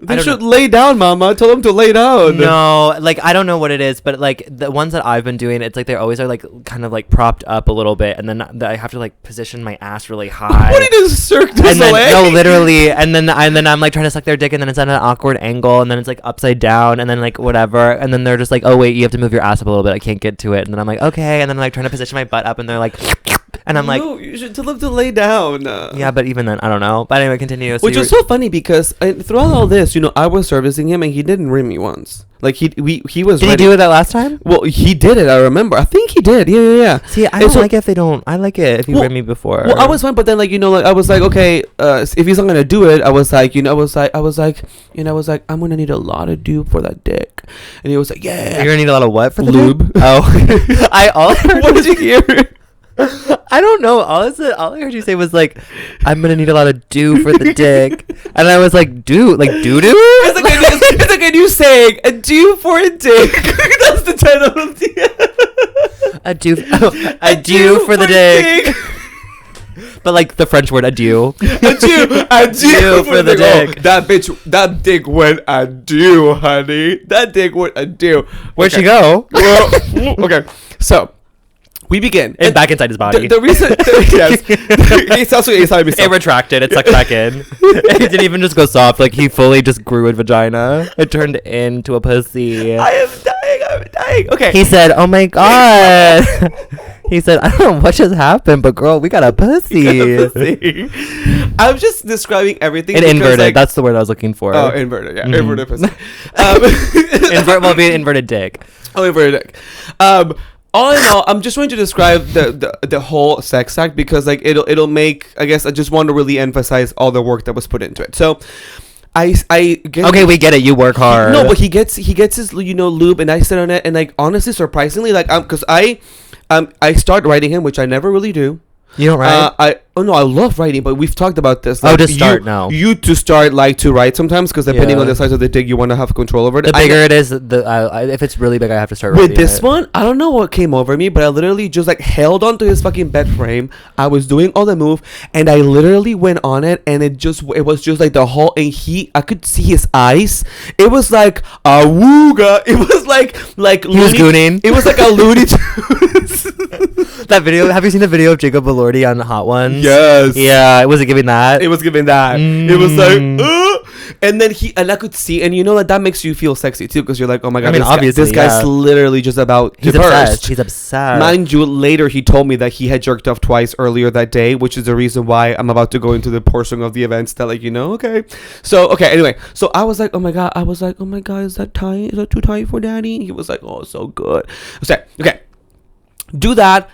they should lay down, mama. Tell them to lay down. No, like I don't know what it is, but like the ones that I've been doing, it's like they always are like kind of like propped up a little bit, and then I have to like position my ass really high. What is Cirque du Soleil? No, literally, and then I'm like trying to suck their dick, and then it's at an awkward angle, and then it's like upside down, and then like whatever, and then they're just like, oh wait, you have to move your ass up a little bit. I can't get to it, and then I'm like, okay, and then I'm like trying to position my butt up, and they're like, and I'm like, no, you should tell them to lay down. Yeah, but even then, I don't know. But anyway, continue. Which was so funny, because throughout all this, I was servicing him, and he didn't ring me once. Like he was. Did he do it that last time? Well, he did it. I remember. I think he did. Yeah. See, I don't like it if they don't. I like it if you ring me before. Well, I was fine, but then like I was like, okay, if he's not gonna do it, I was like, I was like, I'm gonna need a lot of lube for that dick, and he was like, yeah. You're gonna need a lot of what for the lube? Dick? Oh, what did you hear? I don't know. All I heard you say was like, I'm gonna need a lot of do for the dick, and I was like, do like doo doo. It's like a new saying, a do for a dick. That's the title of the a do for the dick. But like the French word adieu. Adieu for the dick. Oh, that dick went adieu, honey. That dick went adieu. Where'd she go? Well, okay, so. We begin. And back inside his body. The reason, yes, it's also inside himself. It retracted. It sucked back in. It didn't even just go soft. Like he fully just grew a vagina. It turned into a pussy. I am dying. Okay. He said, "Oh my god." He said, I don't know what just happened, but girl, we got a pussy. I'm just describing everything. And because, inverted. like, that's the word I was looking for. Oh, inverted. Yeah, inverted pussy. Well, be an inverted dick. Oh, inverted dick. All in all, I'm just going to describe the whole sex act because like it'll make, I guess I just want to really emphasize all the work that was put into it. So I get okay, we get it. You work hard. No, but he gets his lube, and I sit on it, and like honestly, surprisingly, like because I start writing him, which I never really do. You don't write? I love writing, but we've talked about this. Like, just start now. You to start like to write sometimes because depending on the size of the dick, you want to have control over it. The bigger it is, if it's really big, I have to start writing. With this one, I don't know what came over me, but I literally just like held onto his fucking bed frame. I was doing all the move, and I literally went on it, and it was just like the whole. And I could see his eyes. It was like a wooga. It was like he was gooning. It was like a Looney Tunes. That video. Have you seen the video of Jacob Elordi on Hot Ones? Yes. Yeah. Was it giving that? It was giving that. It was like, and then I could see, and you know that makes you feel sexy too, because you're like, oh my god, I mean, obviously, this guy's literally just about to burst. He's obsessed. Mind you, later he told me that he had jerked off twice earlier that day, which is the reason why I'm about to go into the portion of the events that, like, okay. So anyway, so I was like, oh my god, is that tight? Is that too tight for daddy? He was like, oh, so good. Okay. Do that.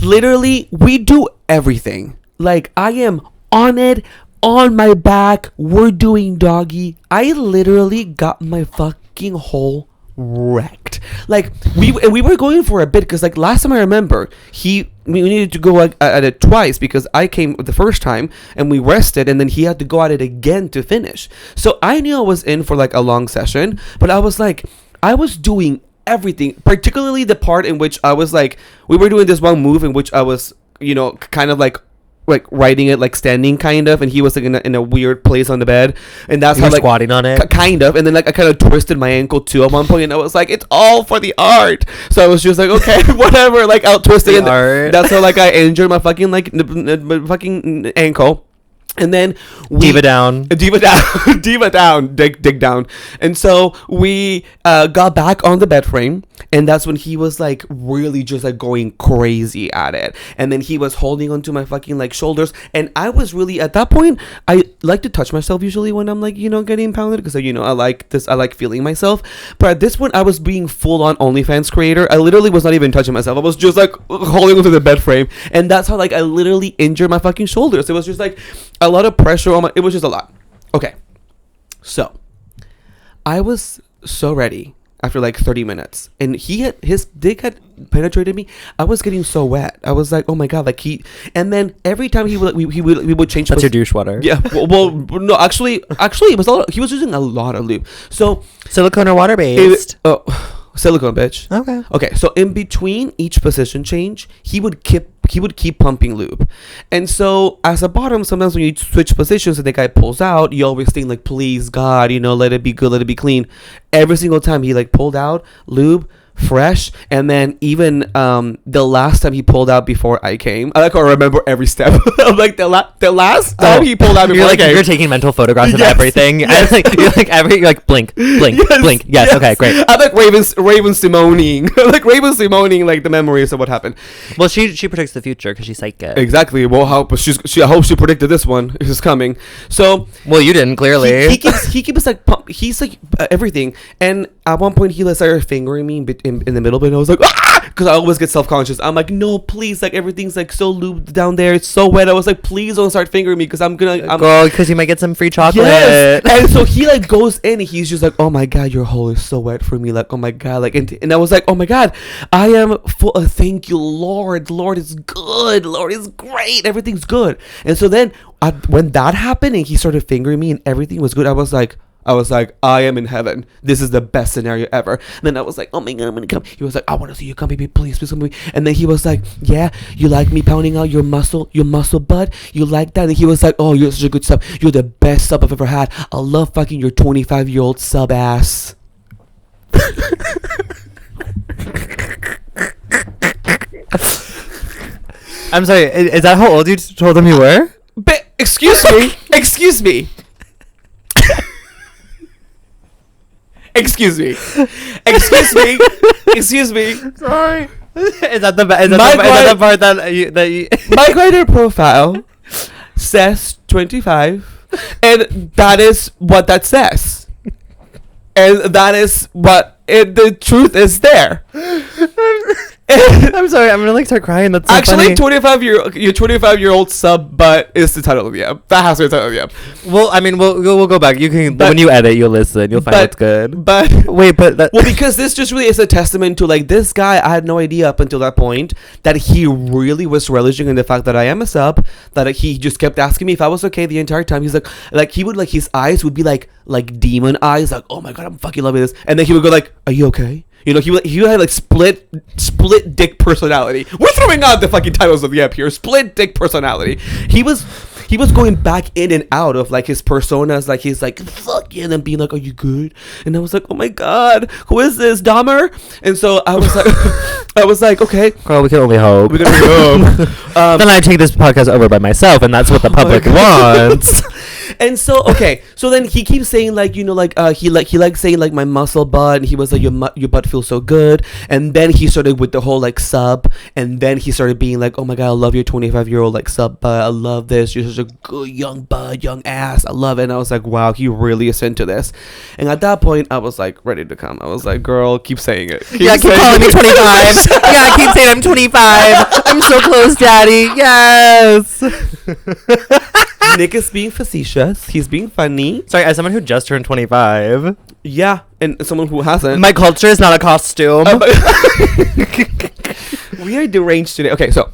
Literally, we do everything. Like, I am on it, on my back. We're doing doggy. I literally got my fucking hole wrecked. Like, we were going for a bit because, like, last time I remember, we needed to go like, at it twice because I came the first time and we rested, and then he had to go at it again to finish. So I knew I was in for like a long session, but I was like, I was doing everything, particularly the part in which I was like, we were doing this one move in which I was, kind of like writing it like standing kind of, and he was like in a weird place on the bed, and that's how like squatting on it kind of, and then like I kind of twisted my ankle too at one point, and I was like, it's all for the art. So I was just like, okay, whatever, like I'll twist it. That's how like I injured my fucking like my fucking ankle. And then diva down, dig down. And so we got back on the bed frame, and that's when he was like really just like going crazy at it. And then he was holding onto my fucking like shoulders, and I was really at that point, I like to touch myself usually when I'm like getting pounded, because I like this, I like feeling myself. But at this point, I was being full on OnlyFans creator. I literally was not even touching myself. I was just like holding onto the bed frame, and that's how like I literally injured my fucking shoulders. It was just like a lot of pressure on it was just a lot. Okay, so I was so ready after like 30 minutes, and his dick had penetrated me. I was getting so wet. I was like, oh my god, like and then every time we would change. That's your douche water. Yeah. Well, no, actually it was he was using a lot of lube. So silicone or water based. Silicone, bitch. Okay. So in between each position change, he would keep pumping lube. And so as a bottom, sometimes when you switch positions and the guy pulls out, you always think like, please God, let it be good, let it be clean. Every single time he like pulled out lube, fresh. And then even the last time he pulled out before I came, I remember every step. I'm like the last time he pulled out before I came. You're taking mental photographs of everything. Yes. And you're like blink, blink. Yes. Okay, great. I'm like Raven Simoning. Like Raven Simoning like the memories of what happened. Well, she predicts the future because she's psychic. Exactly. Well, I hope she predicted this one is coming. So well, you didn't clearly. He keeps like he's like everything. And at one point he started fingering me in the middle, but I was like, because I always get self-conscious. I'm like, no, please, like everything's like so lubed down there, it's so wet. I was like, please don't start fingering me because I'm girl, because you might get some free chocolate. Yes. And so he like goes in and he's just like, oh my god, your hole is so wet for me, like, oh my god, like, and I was like, oh my god, I am full of thank you, Lord is good, Lord is great, everything's good. And so then when that happened and he started fingering me and everything was good, I was like, I am in heaven. This is the best scenario ever. And then I was like, oh my god, I'm gonna come. He was like, I want to see you come, baby. Please come with me. And then he was like, yeah, you like me pounding out your muscle bud? You like that? And he was like, oh, you're such a good sub. You're the best sub I've ever had. I love fucking your 25-year-old sub ass. I'm sorry. Is that how old you told him you were? But excuse me. Excuse me. Excuse me. Sorry. Is that the part that you My Grindr profile says 25, and that is what that says. And that is what the truth is there. I'm sorry, I'm gonna like start crying. That's so actually funny. your 25-year-old sub butt is the title of the app. That has to be the title of the app. Well, I mean, we'll go back. You can when you edit, you'll listen. You'll find what's good. But wait, but that, well, because this just really is a testament to like this guy. I had no idea up until that point that he really was relishing in the fact that I am a sub. That he just kept asking me if I was okay the entire time. He's like he would like his eyes would be like demon eyes, like, oh my god, I'm fucking loving this, and then he would go like, are you okay? You know, he had like split dick personality. We're throwing out the fucking titles of the app here. Split dick personality. He was going back in and out of like his personas. Like he's like, fuck yeah, and then being like, are you good? And I was like, oh my god, who is this, Dahmer? And so I was like, okay, girl, we can only hope. We can only hope. Then I take this podcast over by myself, and that's what the public wants. And so okay, so then he keeps saying like, you know, like he likes saying like my muscle butt, and he was like, your butt feels so good. And then he started with the whole like sub, and then he started being like, oh my god, I love your 25-year-old like sub butt, I love this, you're such a good young butt, young ass, I love it. And I was like, wow, he really is into this. And at that point I was like ready to come. I was like, girl, keep saying it. Keep calling me 25. Yeah, keep saying I'm 25. I'm so close, daddy. Yes. Nick is being facetious. He's being funny. Sorry, as someone who just turned 25. Yeah, and someone who hasn't. My culture is not a costume. We are deranged today. Okay, so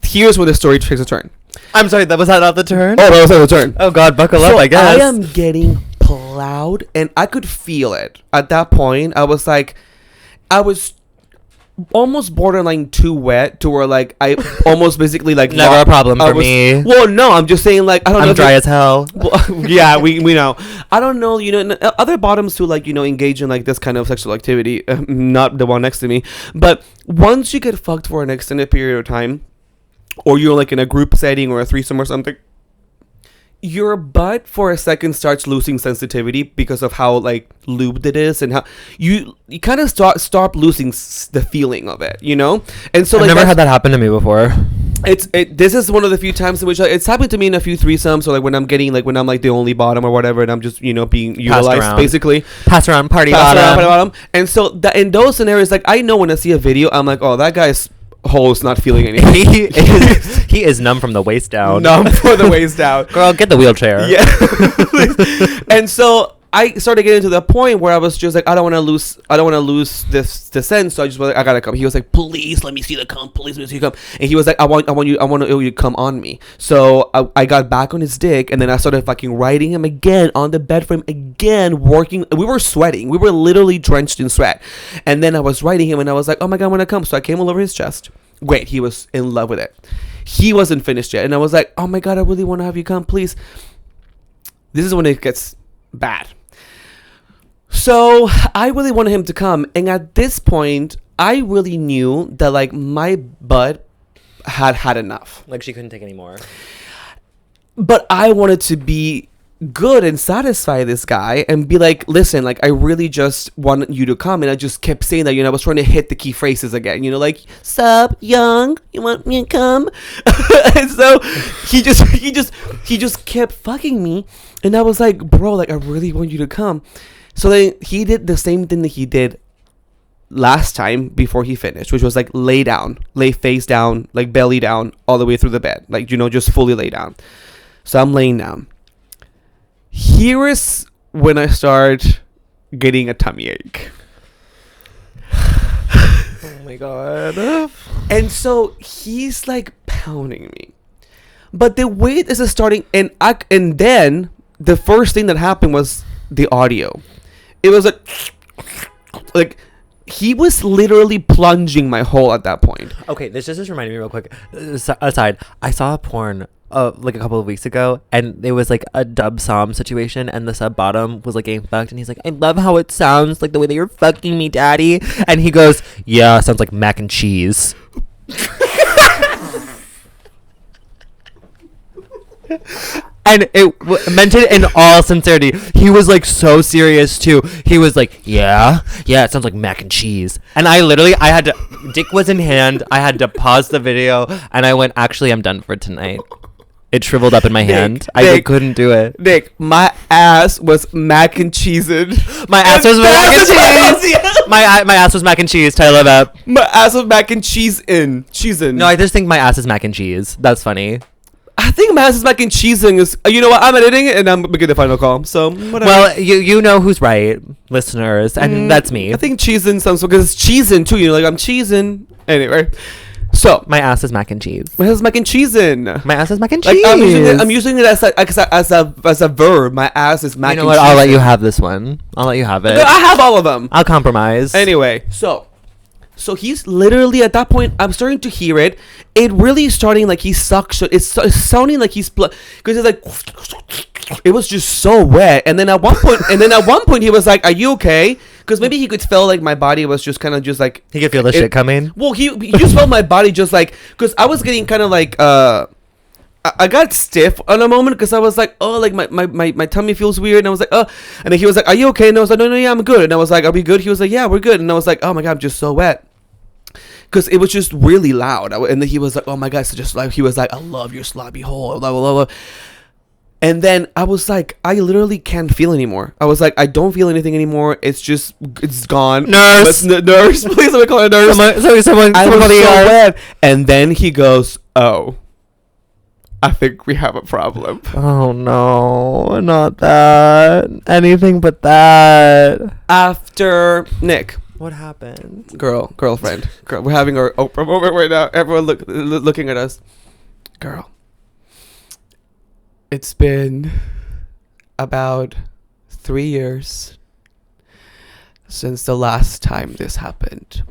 here's where the story takes a turn. I'm sorry, was that not the turn? Oh, that was not the turn. Oh God, buckle up, I guess. I am getting plowed, and I could feel it. At that point, I was almost borderline too wet to where like I almost basically like never a problem for me. Well, no, I'm just saying like I don't know. I'm dry as hell. Well, yeah, we know. I don't know. You know, other bottoms who like, you know, engage in like this kind of sexual activity. Not the one next to me, but once you get fucked for an extended period of time, or you're like in a group setting or a threesome or something, your butt for a second starts losing sensitivity because of how like lubed it is, and how you kind of stop losing the feeling of it, you know. And so I've never had that happen to me before. This is one of the few times in which it's happened to me in a few threesomes, or like when I'm like the only bottom or whatever, and I'm just, you know, being utilized, basically pass around party bottom. And so in those scenarios, like I know when I see a video, I'm like, oh, that guy's hole's not feeling anything. He is numb from the waist down. Numb for the waist down. Girl, get the wheelchair. Yeah. And so I started getting to the point where I was just like, I don't want to lose this sense. So I just was like, I gotta come. He was like, please let me see the cum. Please let me see the cum. And he was like, I want you to come on me. So I got back on his dick, and then I started fucking riding him again on the bed frame again, working. We were sweating. We were literally drenched in sweat. And then I was riding him, and I was like, oh my god, I want to come. So I came all over his chest. Great. He was in love with it. He wasn't finished yet, and I was like, oh my god, I really want to have you come, please. This is when it gets bad. So I really wanted him to come, and at this point I really knew that like my butt had enough, like she couldn't take any more. But I wanted to be good and satisfy this guy and be like, listen, like I really just want you to come. And I just kept saying that, you know, I was trying to hit the key phrases again, you know, like, sup, young, you want me to come? And so he just kept fucking me, and I was like, bro, like I really want you to come. So then he did the same thing that he did last time before he finished, which was like lay face down, like belly down all the way through the bed, like, you know, just fully lay down. So I'm laying down. Here is when I start getting a tummy ache. Oh my god. And so he's like pounding me, but the way this is starting, and then the first thing that happened was the audio. It was like he was literally plunging my hole at that point. Okay, this just reminded me real quick. Aside, I saw a porn like a couple of weeks ago, and it was like a dub som situation, and the sub bottom was like getting fucked, and he's like, I love how it sounds like the way that you're fucking me, daddy. And he goes, yeah, sounds like mac and cheese. And it meant it in all sincerity. He was like so serious too. He was like, yeah, it sounds like mac and cheese. And I had to Dick was in hand. I had to pause the video, and I went, actually, I'm done for tonight. It shriveled up in my hand. I couldn't do it. Nick, my ass was mac and cheeseing. My ass was mac and cheese. My ass was mac and cheese. Tyler that. My ass was mac and cheese in. Cheesin'. No, I just think my ass is mac and cheese. That's funny. I think my ass is mac and cheesing is. You know what? I'm editing it and I'm gonna get the final call. So whatever. Well, you know who's right, listeners, and that's me. I think cheesing sounds because it's cheesing too. You know, like I'm cheesing. Anyway. So my ass is mac and cheese. My ass is mac and cheesin'. My ass is mac and cheese. Like, I'm using it as a verb. My ass is mac and cheese. You know what? I'll let you have this one. I'll let you have it. No, I have all of them. I'll compromise. Anyway, so he's literally at that point. I'm starting to hear it. It really starting like he sucks. It's sounding like he's because it's like it was just so wet. And then at one point, he was like, "Are you okay?" Because maybe he could feel like my body was just kind of just like he could feel the shit coming. Well, he just felt my body just like because I was getting kind of like I got stiff on a moment because I was like, oh, like my tummy feels weird, and I was like, oh, and then he was like, are you okay? And I was like, no, yeah, I'm good. And I was like, are we good? He was like, yeah, we're good. And I was like, oh my god, I'm just so wet. Because it was just really loud. And then he was like, oh my god, so just like he was like, I love your sloppy hole, blah, blah, blah, blah. And then I was like, I literally can't feel anymore. I was like, I don't feel anything anymore. It's just, it's gone. Nurse, nurse, please let me call a nurse. Someone I was call the so ER. wet. And then he goes, oh, I think we have a problem. Oh no, not that. Anything but that. After Nick. What happened? Girlfriend. We're having our Oprah moment right now. Everyone looking at us. Girl. It's been about 3 years since the last time this happened.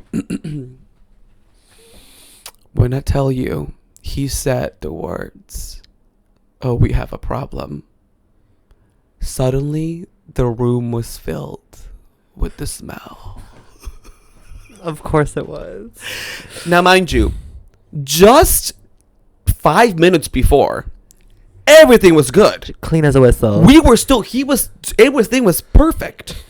When I tell you, he said the words, oh, we have a problem. Suddenly, the room was filled with the smell. Of course it was. Now, mind you, just 5 minutes before, everything was good. Clean as a whistle. Everything was perfect.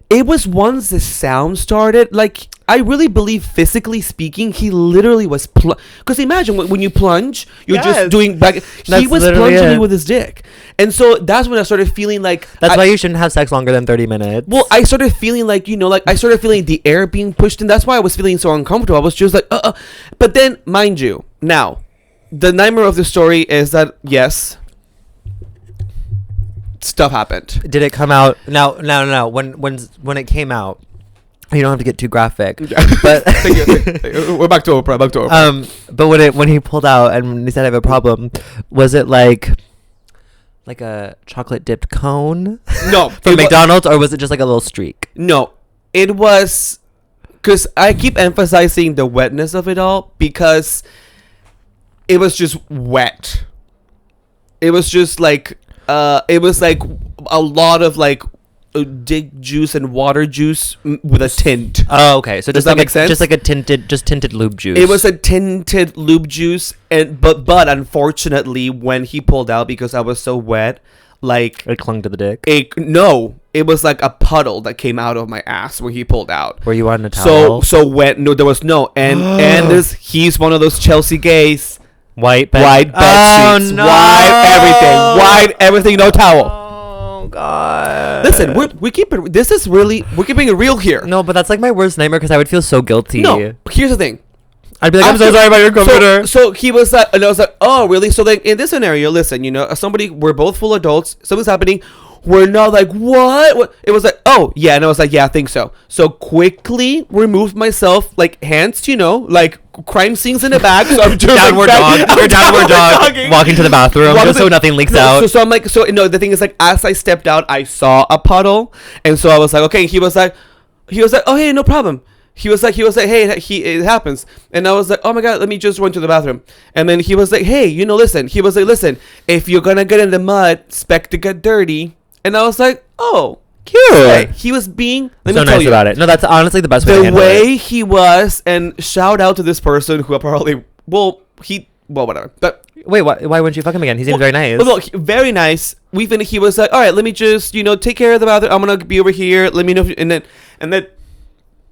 It was once the sound started, like, I really believe physically speaking, he literally was, because imagine when you plunge, you're just doing back, he was plunging me with his dick. And so that's when I started feeling like. That's why you shouldn't have sex longer than 30 minutes. Well, I started feeling like, I started feeling the air being pushed in. That's why I was feeling so uncomfortable. I was just like, But then, mind you, now, the nightmare of the story is that, yes, stuff happened. Did it come out? No. When it came out, you don't have to get too graphic. But we're back to Oprah. But when he pulled out and he said I have a problem, was it like a chocolate dipped cone? No, from McDonald's, or was it just like a little streak? No, it was because I keep emphasizing the wetness of it all because it was just wet. It was just like it was like a lot of like dick juice and water juice with a tint. Oh, okay. So does that make sense? Just like a tinted lube juice. It was a tinted lube juice, but unfortunately, when he pulled out, because I was so wet, like it clung to the dick. It was like a puddle that came out of my ass when he pulled out. Were you on a towel? So wet. No, there was no. And he's one of those Chelsea gays. White bed sheets. No. White everything. No towel. Oh God. Listen, we're keeping it real here. No, but that's like my worst nightmare because I would feel so guilty. No, here's the thing. I'd be like, I'm so sorry about your computer. So he was like, and I was like, oh, really? So then in this scenario, listen, we're both full adults. Something's happening. We're not like, what? It was like, oh, yeah. And I was like, yeah, I think so. So quickly removed myself, like hands, like crime scenes in the back. So I'm just downward dog, walking to the bathroom just so nothing leaks out. So I'm like, the thing is like, as I stepped out, I saw a puddle. And so I was like, okay. He was like, oh, hey, no problem. He was like, hey, it happens. And I was like, oh my God, let me just run to the bathroom. And then he was like, hey, listen. He was like, listen, if you're going to get in the mud, expect to get dirty. And I was like, oh, cute. Right. He was being so nice about it. No, that's honestly the best way to handle it. The way he was, and shout out to this person who probably, whatever. But wait, why wouldn't you fuck him again? He seems very nice. Look, very nice. He was like, all right, let me just, take care of the bathroom. I'm going to be over here. Let me know. And then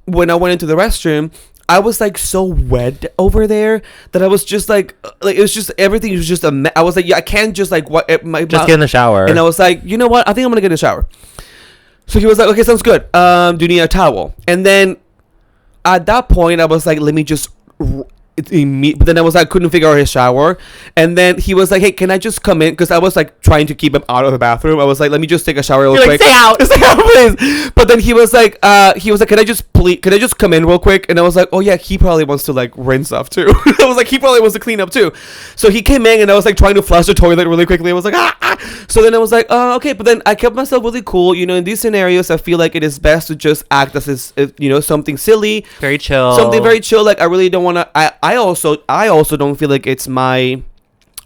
when I went into the restroom, I was like so wet over there that I was just like it was just everything was just I was like, yeah, I can't just like what just get in the shower. And I was like, you know what? I think I'm gonna get in the shower. So he was like, okay, sounds good. Do you need a towel? And then at that point, I was like, let me just. But then I was like, couldn't figure out his shower, and then he was like, hey, can I just come in? Because I was like trying to keep him out of the bathroom. I was like, let me just take a shower real quick. Stay out. Stay out, please. But then he was like, can I just come in real quick? And I was like, oh yeah, he probably wants to like rinse off too. I was like, he probably wants to clean up too. So he came in, and I was like trying to flush the toilet really quickly. I was like, So then I was like, okay. But then I kept myself really cool. You know, in these scenarios, I feel like it is best to just act as something silly, very chill, something very chill. Like I really don't want to. I also don't feel like it's my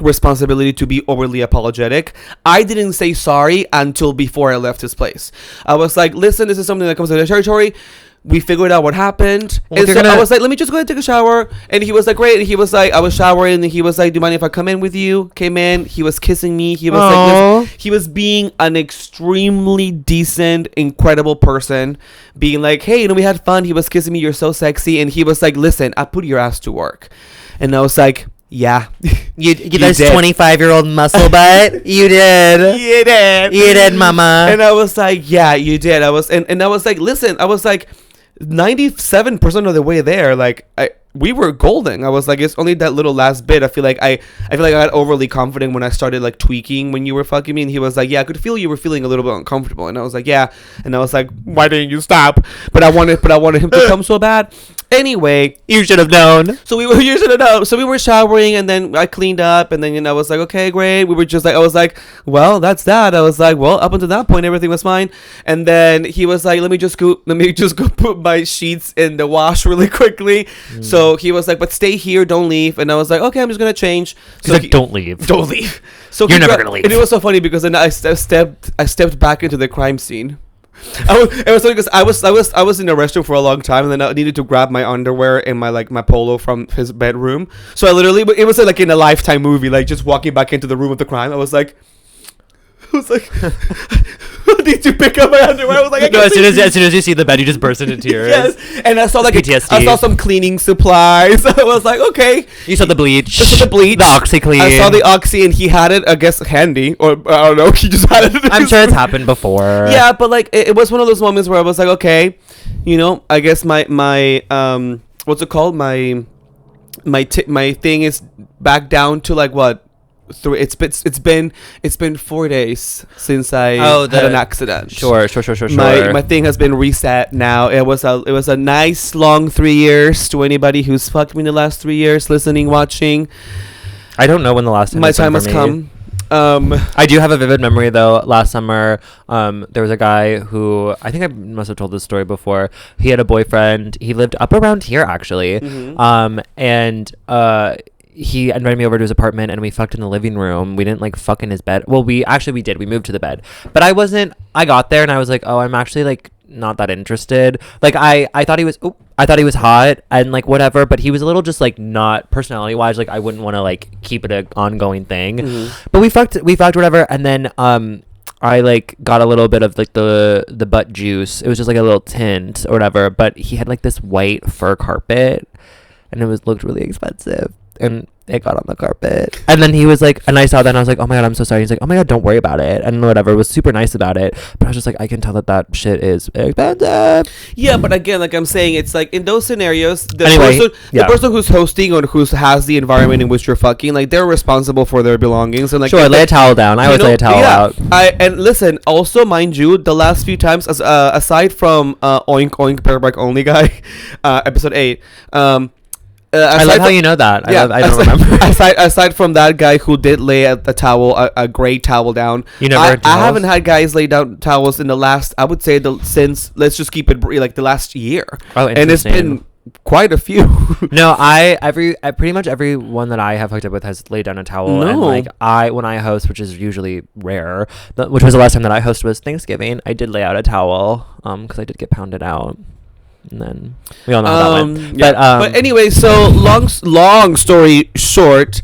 responsibility to be overly apologetic. I didn't say sorry until before I left his place. I was like, listen, this is something that comes to the territory. We figured out what happened. And so I was like, let me just go ahead and take a shower. And he was like, great. And he was like, I was showering. And he was like, do you mind if I come in with you? Came in. He was kissing me. He was like, listen, he was being an extremely decent, incredible person. Being like, hey, we had fun. He was kissing me. You're so sexy. And he was like, listen, I put your ass to work. And I was like, yeah. You this 25-year-old muscle butt. You did. You did. You did, mama. And I was like, yeah, you did. I was and I was like, listen, I was like 97% of the way there, like we were golden. I was like, it's only that little last bit. I feel like I got overly confident when I started like tweaking when you were fucking me. And he was like, yeah, I could feel you were feeling a little bit uncomfortable. And I was like, yeah. And I was like, why didn't you stop? But I wanted him to come so bad. Anyway, you should have known. You should have known. So we were showering, and then I cleaned up, and then I was like, okay, great. We were just like, I was like, well, that's that. I was like, well, up until that point, everything was fine. And then he was like, let me just go put my sheets in the wash really quickly. So he was like, but stay here, don't leave. And I was like, okay, I'm just gonna change. So he's like, don't leave. So you're never gonna leave. And it was so funny because then I stepped back into the crime scene. It was funny because I was in the restroom for a long time, and then I needed to grab my underwear and my polo from his bedroom. So I literally, it was like in a Lifetime movie, like just walking back into the room of the crime. I was like, I need to pick up my underwear. I was like, as soon as you see the bed, you just burst into tears. Yes, and I saw like PTSD. I saw some cleaning supplies. I was like, okay. You saw the bleach. The OxyClean. I saw the Oxy, and he had it, I guess, handy, or I don't know. He just had it. I'm sure it's happened before. Yeah, but like it was one of those moments where I was like, okay, I guess my what's it called? My thing is back down to like what? It's been 4 days since I had an accident. Sure. My thing has been reset now. It was a nice long 3 years to anybody who's fucked me in the last 3 years, listening, watching. I don't know when the last time my time has come. I do have a vivid memory though. Last summer, there was a guy who, I think I must have told this story before. He had a boyfriend. He lived up around here actually. And he invited me over to his apartment, and we fucked in the living room. We didn't like fuck in his bed. Well, we did. We moved to the bed, but I got there and I was like, oh, I'm actually like not that interested. Like I thought he was hot and like whatever, but he was a little just like not personality wise. Like I wouldn't want to like keep it an ongoing thing. But we fucked whatever, and then I like got a little bit of like the butt juice. It was just like a little tint or whatever. But he had like this white fur carpet, and looked really expensive. And it got on the carpet. And then he was like, and I saw that and I was like, oh my God, I'm so sorry. He's like, oh my God, don't worry about it. And whatever, was super nice about it. But I was just like, I can tell that shit is expensive. Yeah, but again, like I'm saying, it's like in those scenarios, the person who's hosting or who has the environment in which you're fucking, like they're responsible for their belongings. And like, sure, lay a towel down. I always lay a towel out. And listen, also mind you, the last few times, aside from Oink Oink Bareback Only guy, episode 8, I love how you know that. I don't remember. aside from that guy who did lay a towel, a gray towel down. You never. I haven't had guys lay down towels in the last. I would say since let's just keep it like the last year. Oh, interesting. And it's been quite a few. No, pretty much everyone that I have hooked up with has laid down a towel. No. And like when I host, which is usually rare, which was the last time that I hosted was Thanksgiving. I did lay out a towel because I did get pounded out. And then we all know how that went. Yeah. But anyway, so long story short,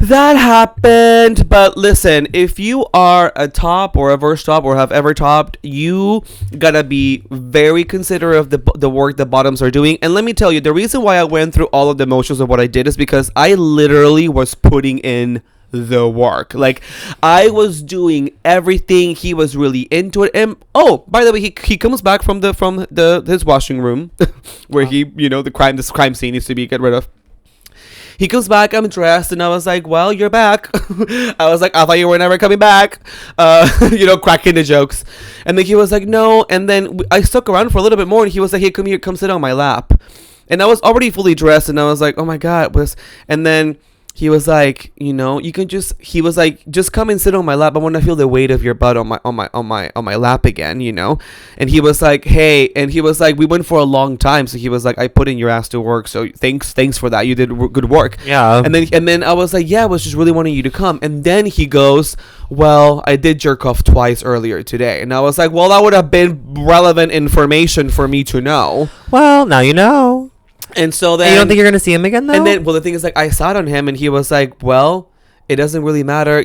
That happened, but listen, if you are a top or ever top or have ever topped, you gotta be very considerate of the work the bottoms are doing. And let me tell you, the reason why I went through all of the motions of what I did is because I literally was putting in the work. Like, I was doing everything. He was really into it. And oh, by the way, he comes back from his washing room where he, this crime scene needs to be get rid of. He comes back, I'm dressed, and I was like, well, you're back. I was like, I thought you were never coming back. Cracking the jokes. And then he was like, no. And then I stuck around for a little bit more, and he was like, hey, come here, come sit on my lap. And I was already fully dressed, and I was like, oh my God. And then he was like, he was like, just come and sit on my lap. I want to feel the weight of your butt on my lap again, And he was like, hey, and he was like, we went for a long time. So he was like, I put in your ass to work. So thanks for that. You did good work. Yeah. And then I was like, yeah, I was just really wanting you to come. And then he goes, well, I did jerk off twice earlier today. And I was like, well, that would have been relevant information for me to know. Well, now you know. And so then... And you don't think you're going to see him again, though? And then, well, the thing is, like, I sat on him, and he was like, well, it doesn't really matter.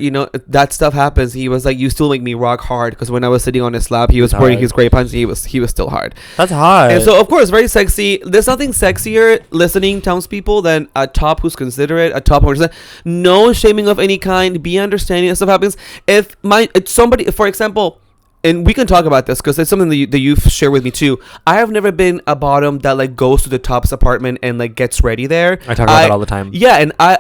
That stuff happens. He was like, you still make me rock hard. Because when I was sitting on his lap, he was wearing his gray pants, and he was still hard. That's hard. And so, of course, very sexy. There's nothing sexier listening townspeople than a top who's considerate, a top who's... No shaming of any kind. Be understanding. That stuff happens. If somebody, for example... And we can talk about this because it's something that you've shared with me too. I have never been a bottom that like goes to the top's apartment and like gets ready there. I talk about that all the time. Yeah, and I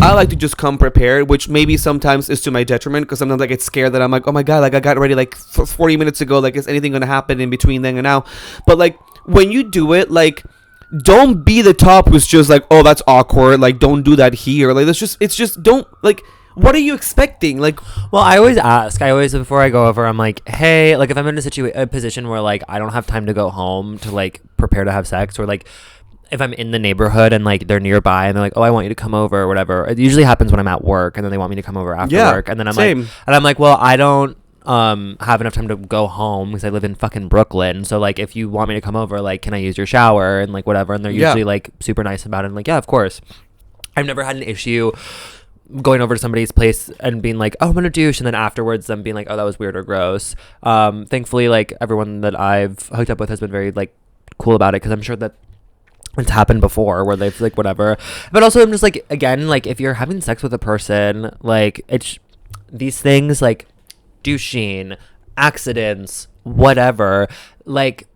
like to just come prepared, which maybe sometimes is to my detriment because sometimes I get scared that I'm like, oh my God, like I got ready like 40 minutes ago. Like, is anything gonna happen in between then and now? But like when you do it, like, don't be the top who's just like, oh, that's awkward. Like, don't do that here. Like, it's just don't like. What are you expecting? Like, well, I always ask. Before I go over, I'm like, hey, like if I'm in a position where like I don't have time to go home to like prepare to have sex, or like if I'm in the neighborhood and like they're nearby and they're like, oh, I want you to come over or whatever. It usually happens when I'm at work and then they want me to come over after work, and then I'm like, well, I don't have enough time to go home because I live in fucking Brooklyn. So like if you want me to come over, like, can I use your shower and like whatever? And they're usually like super nice about it. And like, yeah, of course. I've never had an issue going over to somebody's place and being like, oh, I'm gonna douche, and then afterwards them being like, oh, that was weird or gross. Thankfully, like everyone that I've hooked up with has been very like cool about it, because I'm sure that it's happened before where they've like whatever. But also I'm just like, again, like if you're having sex with a person, like it's these things like douching, accidents, whatever, like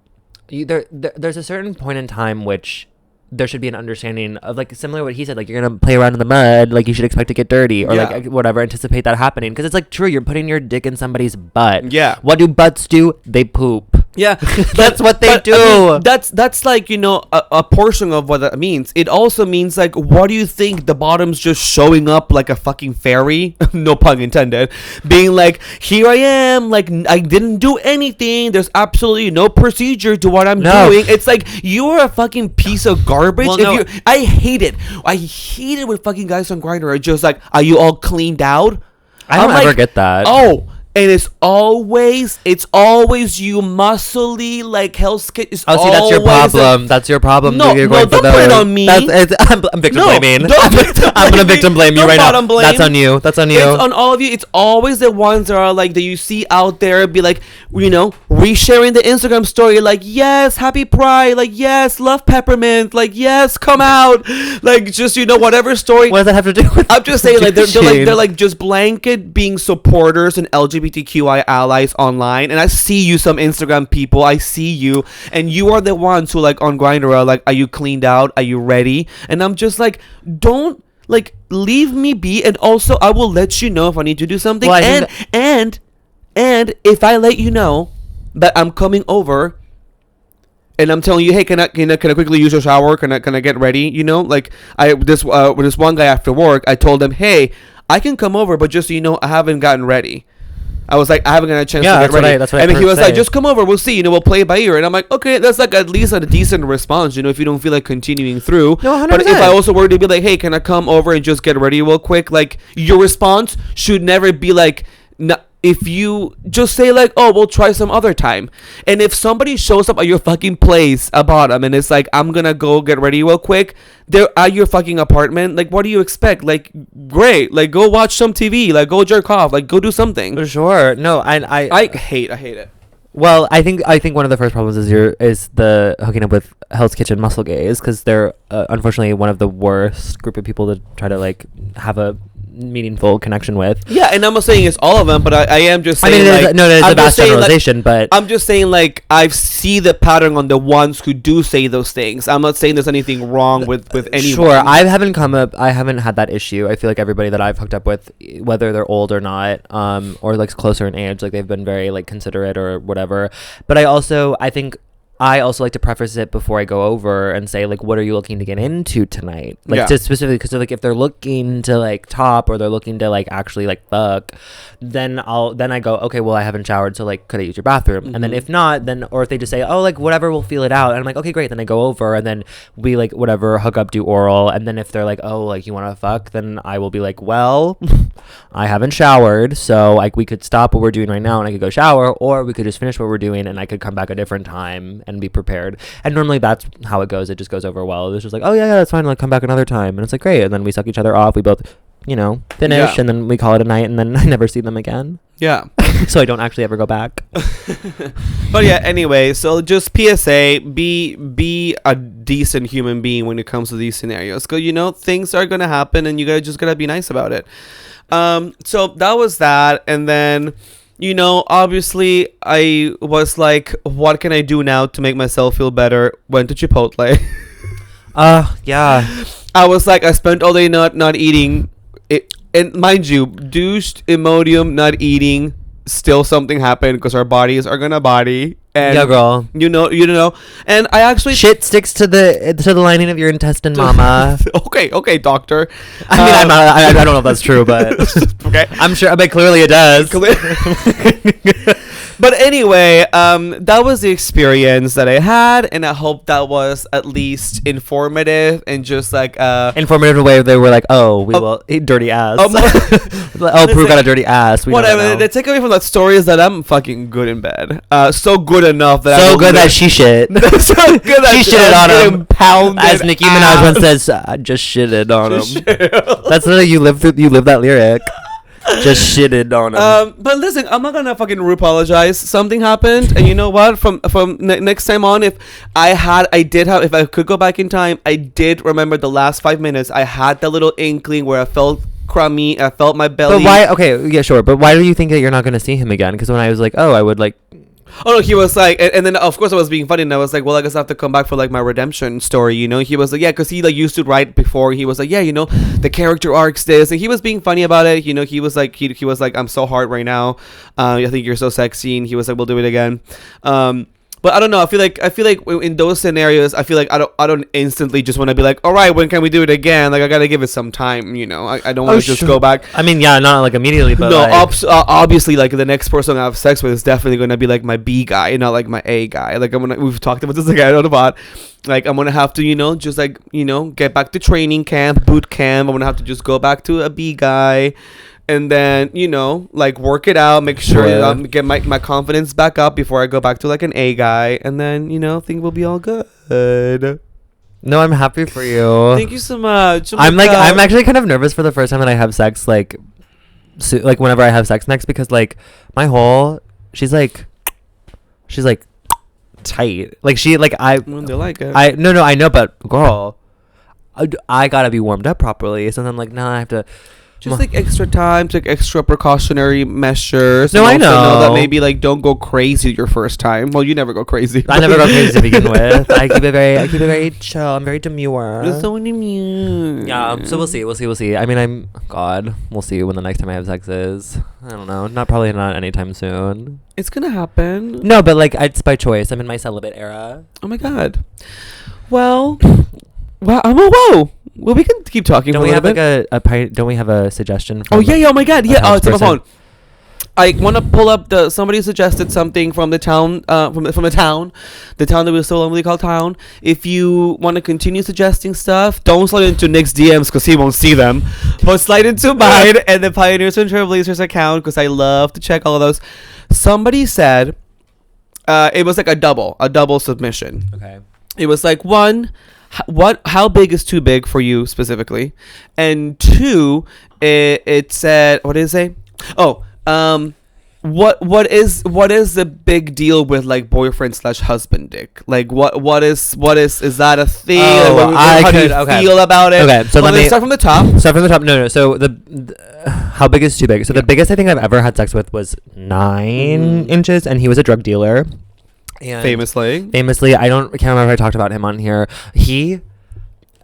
there's a certain point in time which there should be an understanding of, like, similar to what he said, like, you're gonna play around in the mud, like, you should expect to get dirty, or like whatever, anticipate that happening, because it's like true, you're putting your dick in somebody's butt. What do butts do? They poop. That's what they do. I mean, that's like, a portion of what that means. It also means, like, what do you think the bottom's just showing up like a fucking fairy, no pun intended, being like, here I am, like, I didn't do anything, there's absolutely no procedure to what I'm doing. It's like, you're a fucking piece of garbage. Well, I hate it when fucking guys on Grindr are just like, are you all cleaned out? I don't ever get that. Oh, and it's always you muscly, like, Hell's Kitchen. Oh, see, that's your problem. That's your problem. No, don't put it on me. I'm victim blaming. I'm gonna victim blame you right now. That's on you. That's on you. It's on all of you. It's always the ones that are like, that you see out there, be like, resharing the Instagram story, like, yes, happy Pride, like, yes, love peppermint, like, yes, come out, like, just, whatever story. What does that have to do with? I'm just saying, like, they're like just blanket being supporters and LGBTQI allies online, and I see you, some Instagram people, I see you, and you are the ones who, like, on Grindr are like, are you cleaned out? Are you ready? And I'm just like, don't, like, leave me be, and also I will let you know if I need to do something. Well, and if I let you know that I'm coming over and I'm telling you, hey, can I quickly use your shower? Can I get ready? Like, this one guy after work, I told him, hey, I can come over, but just so you know, I haven't gotten ready. I was like, I haven't got a chance to get ready. That's what and he was like, just come over, we'll see, we'll play it by ear. And I'm like, okay, that's like at least a decent response, if you don't feel like continuing through. No, 100%. But if I also were to be like, hey, can I come over and just get ready real quick? Like, your response should never be like, if you just say like, oh, we'll try some other time. And if somebody shows up at your fucking place at bottom and it's like, I'm gonna go get ready real quick, they're at your fucking apartment, like, what do you expect? Like, great, like, go watch some TV, like, go jerk off, like, go do something. Sure. No, I hate it. Well, I think one of the first problems is the hooking up with Hell's Kitchen muscle gays, because they're unfortunately one of the worst group of people to try to like have a meaningful connection with. Yeah, and I'm not saying it's all of them, but I am just saying, it's a vast generalization, but I'm just saying, like, I see the pattern on the ones who do say those things. I'm not saying there's anything wrong with anyone. Sure, I haven't had that issue. I feel like everybody that I've hooked up with, whether they're old or not, or like closer in age, like they've been very like considerate or whatever. But I also like to preface it before I go over and say, like, what are you looking to get into tonight? Like, to specifically, because like if they're looking to like top or they're looking to like actually like fuck, then I go, okay, well, I haven't showered, so like, could I use your bathroom? Mm-hmm. And then if not, or if they just say, oh, like whatever, we'll feel it out, and I'm like, okay, great. Then I go over and then we like whatever, hook up, do oral, and then if they're like, oh, like you want to fuck, then I will be like, well, I haven't showered, so like we could stop what we're doing right now and I could go shower, or we could just finish what we're doing and I could come back a different time and be prepared. And normally that's how it goes. It just goes over well. It's just like, oh yeah, that's fine, like come back another time, and it's like great, and then we suck each other off, we both finish, and then we call it a night, and then I never see them again. Yeah. So I don't actually ever go back. But yeah, anyway, so just PSA, be a decent human being when it comes to these scenarios, because things are gonna happen and you guys just gotta be nice about it. So that was that. And then obviously I was like, what can I do now to make myself feel better? Went to Chipotle. Yeah. I was like, I spent all day not eating it, and mind you, douched, Imodium, not eating, still something happened, because our bodies are gonna body. And yeah, girl. You know. And I actually shit sticks to the lining of your intestine, mama. Okay, doctor. I mean, I don't know if that's true, but okay, I'm sure. But clearly it does. But anyway, that was the experience that I had, and I hope that was at least informative and just like informative in a way they were like, oh, we will eat dirty ass. Peru got a dirty ass. Whatever. The takeaway from that story is that I'm fucking good in bed. So good enough that that she shit. So good that she shitted on him. Pounded, as Nicki Minaj once says, just shitted on him. That's literally you live that lyric. Just shitted on him. But listen, I'm not gonna fucking apologize. Something happened, and you know what? From next time on, if I could go back in time, I did remember the last 5 minutes. I had that little inkling where I felt crummy. I felt my belly. But why? Okay, yeah, sure. But why do you think that you're not gonna see him again? Because when I was like, oh, I would like. Oh no, he was like, and then of course I was being funny, and I was like, well, I guess I have to come back for like my redemption story, He was like, yeah, because he like used to write before. He was like, yeah, the character arcs this, and he was being funny about it. He was like, he was like, I'm so hard right now. I think you're so sexy, and he was like, we'll do it again. But I don't know. I feel like in those scenarios, I feel like I don't instantly just want to be like, all right, when can we do it again? Like I gotta give it some time, I don't want to just go back. I mean, yeah, not like immediately, but no. Obviously, like the next person I have sex with is definitely gonna be like my B guy, not like my A guy. Like we've talked about this again on the pod. Like I'm gonna have to, just like get back to training camp, boot camp. I'm gonna have to just go back to a B guy. And then, like work it out, make sure get my confidence back up before I go back to like an A guy. And then, things will be all good. No, I'm happy for you. Thank you so much. I'm actually kind of nervous for the first time that I have sex, like whenever I have sex next, because like she's like tight. Like she, like I. When they like it. I know, but girl, I gotta be warmed up properly. So then I'm like, I have to. Just like extra time, take extra precautionary measures. No, I know that maybe like don't go crazy your first time. Well, you never go crazy. I never go crazy to begin with. I keep it very chill. I'm very demure. You're so demure. Yeah. So we'll see. I mean, we'll see when the next time I have sex is. I don't know. Probably not anytime soon. It's gonna happen. No, but like it's by choice. I'm in my celibate era. Oh my god. Well, whoa. Well, we can keep talking. Don't we have like don't we have a suggestion? Oh yeah. Oh my god. Yeah. Oh, it's on my phone. I want to pull up somebody suggested something from the town, from the town that we so lovely call town. If you want to continue suggesting stuff, don't slide into Nick's DMs because he won't see them, but slide into mine and the Pioneers and Trailblazers account because I love to check all of those. Somebody said, it was like a double submission. Okay. It was like, one, how big is too big for you specifically, and two, it said, what did it say? Oh, what is the big deal with like boyfriend / husband dick? Like what is that a thing? Oh, how do you feel about it? Okay, so let me start from the top. No. So the how big is too big? So the biggest I think I've ever had sex with was 9 inches, and he was a drug dealer. And Famously, I can't remember if I talked about him on here.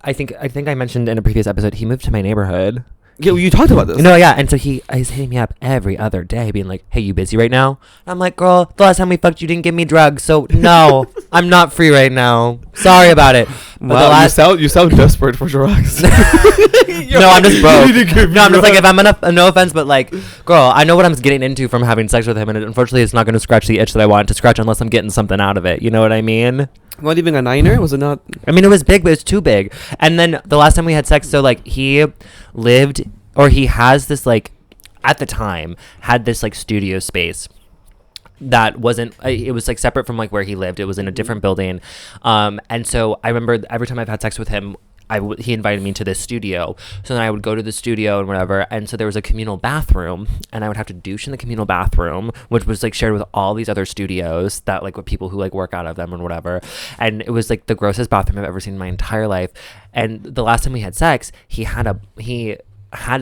I think I mentioned in a previous episode, he moved to my neighborhood. Yeah, you talked about this. No, yeah, and so he's hitting me up every other day, being like, "Hey, you busy right now?" And I'm like, "Girl, the last time we fucked, you didn't give me drugs, so no, I'm not free right now. Sorry about it." But wow, you sound desperate for drugs. No, I'm just broke. No, I'm just like, if I'm gonna, no offense, but like, girl, I know what I'm getting into from having sex with him, and unfortunately, it's not going to scratch the itch that I want to scratch unless I'm getting something out of it. You know what I mean? Not even a 9er? Was it not? I mean, it was big, but it's too big. And then the last time we had sex, so like he has this like, at the time, had this like studio space that wasn't, it was like separate from like where he lived. It was in a different building. And so I remember every time I've had sex with him, he invited me to this studio. So then I would go to the studio and whatever. And so there was a communal bathroom, and I would have to douche in the communal bathroom, which was like shared with all these other studios that like with people who like work out of them and whatever. And it was like the grossest bathroom I've ever seen in my entire life. And the last time we had sex, he had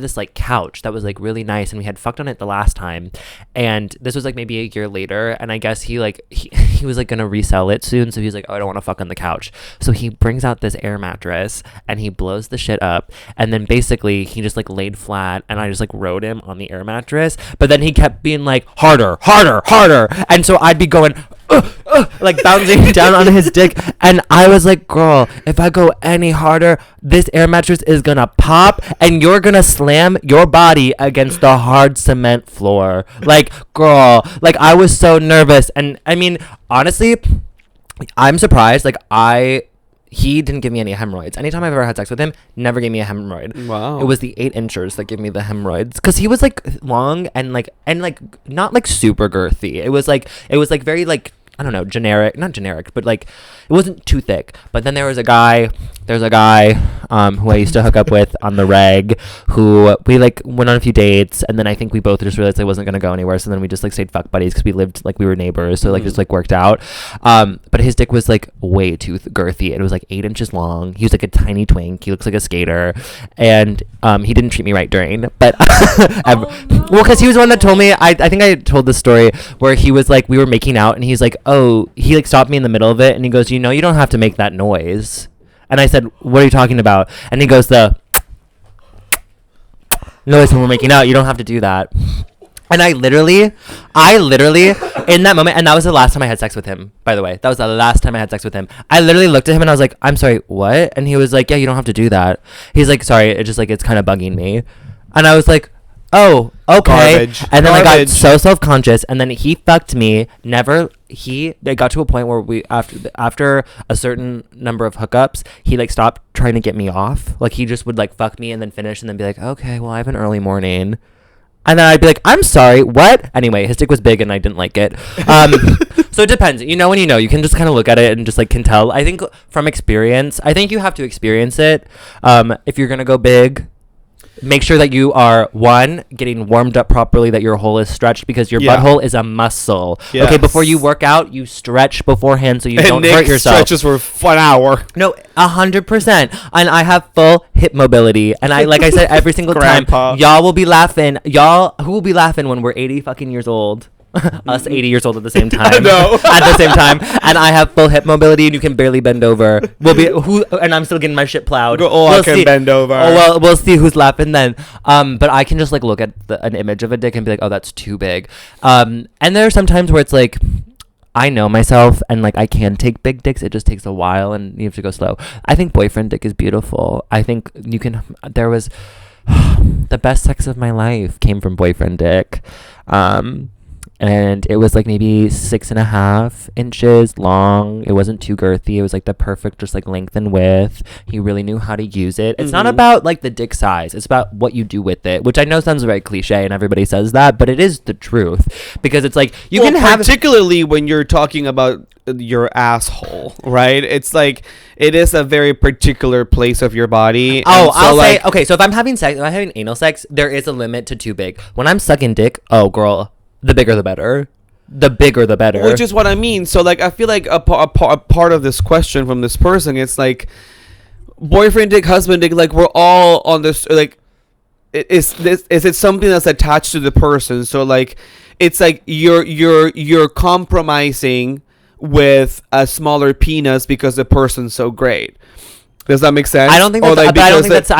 this like couch that was like really nice, and we had fucked on it the last time, and this was like maybe a year later, and I guess he was like gonna resell it soon, so he was like, oh, I don't want to fuck on the couch. So he brings out this air mattress and he blows the shit up, and then basically he just like laid flat, and I just like rode him on the air mattress, but then he kept being like harder, and so I'd be going like bouncing down on his dick, and I was like, girl, if I go any harder, this air mattress is gonna pop and you're gonna slam your body against the hard cement floor. Like, girl, like I was so nervous. And I mean, honestly, I'm surprised. Like he didn't give me any hemorrhoids. Anytime I've ever had sex with him, never gave me a hemorrhoid. Wow. It was the 8 inchers that gave me the hemorrhoids, because he was like long and like not like super girthy. It was like very like, I don't know, not generic, but like it wasn't too thick. But then there's a guy who I used to hook up with on the reg, who we like went on a few dates, and then I think we both just realized I wasn't gonna go anywhere, so then we just like stayed fuck buddies because we lived like we were neighbors, so like just like worked out. But his dick was like way too girthy. It was like 8 inches long. He was like a tiny twink. He looks like a skater, and he didn't treat me right during, but well, because he was the one that told me, I think I told this story where he was like, we were making out, and he's like, oh, he like stopped me in the middle of it, and he goes, you know, you don't have to make that noise. And I said, what are you talking about? And he goes, the noise when we're making out, you don't have to do that. And I literally in that moment, and that was the last time I had sex with him, by the way. That was the last time I had sex with him. I literally looked at him and I was like, I'm sorry, what? And he was like, yeah, you don't have to do that. He's like, sorry, it's just like, it's kind of bugging me. And I was like, oh, okay. Garbage. And then I got so self-conscious, and then he fucked me. It got to a point where we, after a certain number of hookups, he like stopped trying to get me off. Like he just would like fuck me and then finish and then be like, okay, well, I have an early morning. And then I'd be like, I'm sorry, what? Anyway, his dick was big and I didn't like it. So it depends. You know when you know. You can just kind of look at it and just like can tell. I think from experience, I think you have to experience it. If you're going to go big, make sure that you are, one, getting warmed up properly, that your hole is stretched, because your butthole is a muscle. Yes. Okay, before you work out, you stretch beforehand so you don't hurt yourself. Stretches for an hour. No, 100%. And I have full hip mobility. And I, like I said, every single time, y'all will be laughing. Who will be laughing when we're 80 fucking years old? Us 80 years old at the same time. I know. At the same time. And I have full hip mobility and you can barely bend over. And I'm still getting my shit plowed. I can bend over. Oh, well, we'll see who's laughing then. But I can just like look at an image of a dick and be like, oh, that's too big. And there are some times where it's like, I know myself and like I can take big dicks. It just takes a while and you have to go slow. I think boyfriend dick is beautiful. I think you can, The best sex of my life came from boyfriend dick. And it was like maybe 6.5 inches long. It wasn't too girthy. It was like the perfect just like length and width. He really knew how to use it. It's not about like the dick size. It's about what you do with it, which I know sounds very cliche and everybody says that, but it is the truth, because it's like you can have, particularly when you're talking about your asshole, right? It's like it is a very particular place of your body. Oh, so I'll like, say, okay, so if I'm having sex, if I'm having anal sex, there is a limit to too big. When I'm sucking dick, oh girl, the bigger the better. The bigger the better. Which is what I mean. So like I feel like a part of this question from this person, it's like boyfriend dick, husband dick, like we're all on this, like is it something that's attached to the person? So like it's like you're compromising with a smaller penis because the person's so great. Does that make sense? I don't think that's, like, but I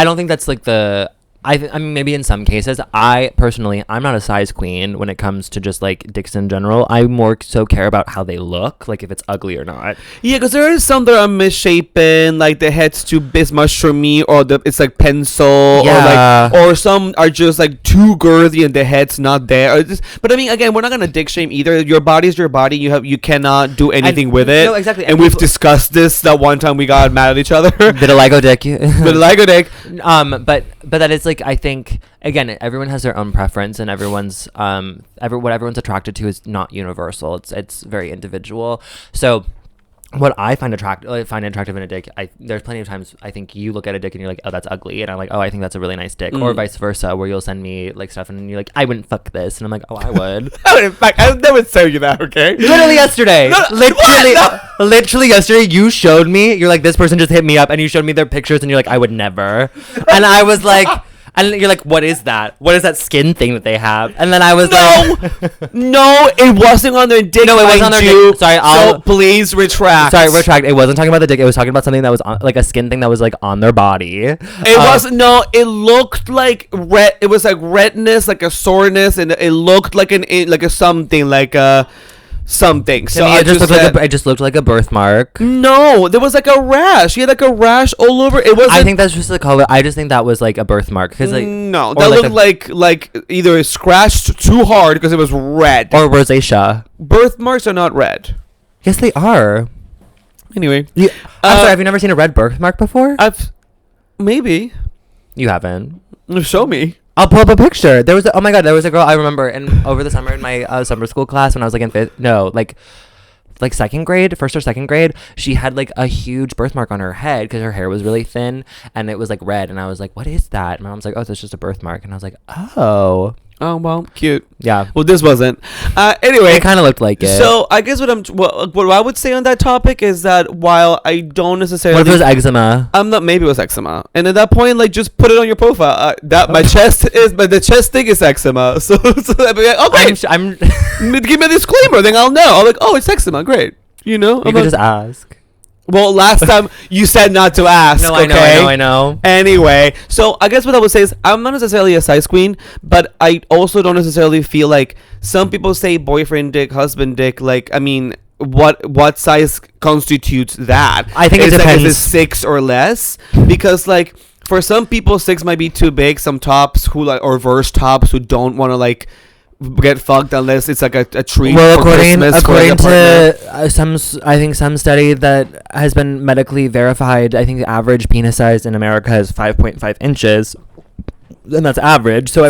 don't think that's like the, I mean, maybe in some cases. I personally, I'm not a size queen when it comes to just like dicks in general. I more so care about how they look, like if it's ugly or not. Yeah, because there is some that are misshapen, like the head's too big, mushroomy, or it's like pencil, Yeah. or some are just like too girthy and the head's not there. But I mean, again, we're not gonna dick shame either. Your body's your body. You cannot do anything with it. No, exactly. And we've discussed this that one time we got mad at each other. Vitiligo dick. Vitiligo dick. But that is like, I think, again, everyone has their own preference, and everyone's what everyone's attracted to is not universal. It's very individual. So what I find attractive in a dick, there's plenty of times I think you look at a dick and you're like, oh, that's ugly, and I'm like, oh, I think that's a really nice dick, or vice versa, where you'll send me like stuff and you're like, I wouldn't fuck this, and I'm like, oh, I would. I wouldn't fuck. I would never tell you that, okay? Literally yesterday. Literally yesterday, you showed me. You're like, this person just hit me up, and you showed me their pictures, and you're like, I would never. And I was like. And you're like, what is that? What is that skin thing that they have? And then I was like... No, it wasn't on their dick. No, it wasn't on their dick. Sorry, so please retract. Sorry, retract. It wasn't talking about the dick. It was talking about something that was on, like a skin thing that was like on their body. It wasn't. No, it looked like red. It was like redness, like a soreness, and it looked like a something, like a... something. So it just looked like a birthmark. No, there was like a rash. He had like a rash all over. It was. I think that's just the color. I just think that was like a birthmark, because like no, that looked like either scratched too hard because it was red, or rosacea. Birthmarks are not red. Yes, they are. Anyway, I'm sorry. Have you never seen a red birthmark before? Maybe. You haven't. Show me. I'll pull up a picture. There was a girl I remember over the summer in my summer school class when I was like in first or second grade. She had like a huge birthmark on her head because her hair was really thin and it was like red. And I was like, what is that? And my mom's like, oh, that's just a birthmark. And I was like, oh. Oh, well, cute. Yeah. Well, this wasn't. Anyway. It kind of looked like it. So, I guess what I would say on that topic is that while I don't necessarily... What if it was eczema? Maybe it was eczema. And at that point, like, just put it on your profile. The chest thing is eczema. So I'd be like, oh, great. Give me a disclaimer, then I'll know. I'm like, oh, it's eczema. Great. You know? You could just ask. Well, last time you said not to ask. No, okay? I know. Anyway, so I guess what I would say is I'm not necessarily a size queen, but I also don't necessarily feel like some people say boyfriend dick, husband dick. Like, I mean, what size constitutes that? I think it depends. Like, is it 6 or less? Because like for some people 6 might be too big. Some tops or verse tops who don't want to like get fucked unless it's like a treat. Well, for Christmas according to some study that has been medically verified, I think the average penis size in America is 5.5 inches, and that's average. So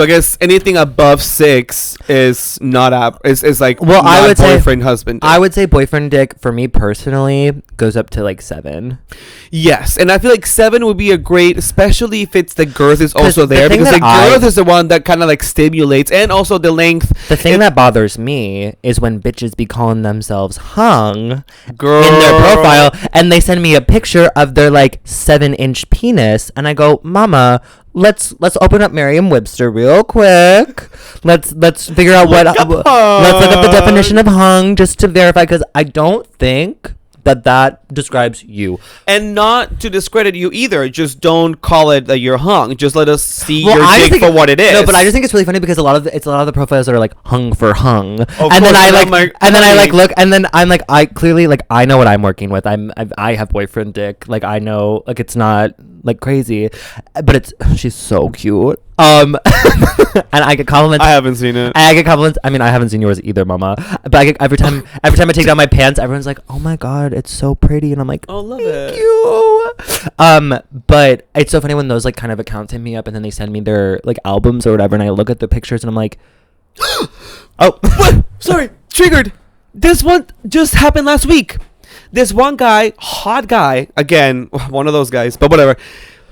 I guess anything above 6 is not is like, well, I would boyfriend say, husband dick. I would say boyfriend dick for me personally goes up to like 7. Yes, and I feel like 7 would be a great, especially if it's the girth is also there, because the girth is the one that kind of like stimulates, and also the length. The thing that bothers me is when bitches be calling themselves hung Girl. in their profile, and they send me a picture of their like 7-inch penis, and I go, Mama, let's open up Merriam-Webster real quick. Let's figure out let's look up the definition of hung just to verify, because I don't think that describes you. And not to discredit you either. Just don't call it that you're hung. Just let us see your dick for what it is. No, but I just think it's really funny because a lot of the profiles that are like hung for hung. And then I look, and then I'm like, I clearly like I know what I'm working with. I have boyfriend dick. Like I know, like it's not like crazy, but she's so cute. And I get compliments. I haven't seen it. I get compliments. I mean, I haven't seen yours either, mama. But I get, every time I take down my pants, everyone's like, "Oh my god, it's so pretty," and I'm like, "Oh, love Thank it." you. But it's so funny when those like kind of accounts hit me up and then they send me their like albums or whatever, and I look at the pictures and I'm like, "Oh, what? Sorry, triggered. This one just happened last week. This one guy, hot guy, again, one of those guys, but whatever."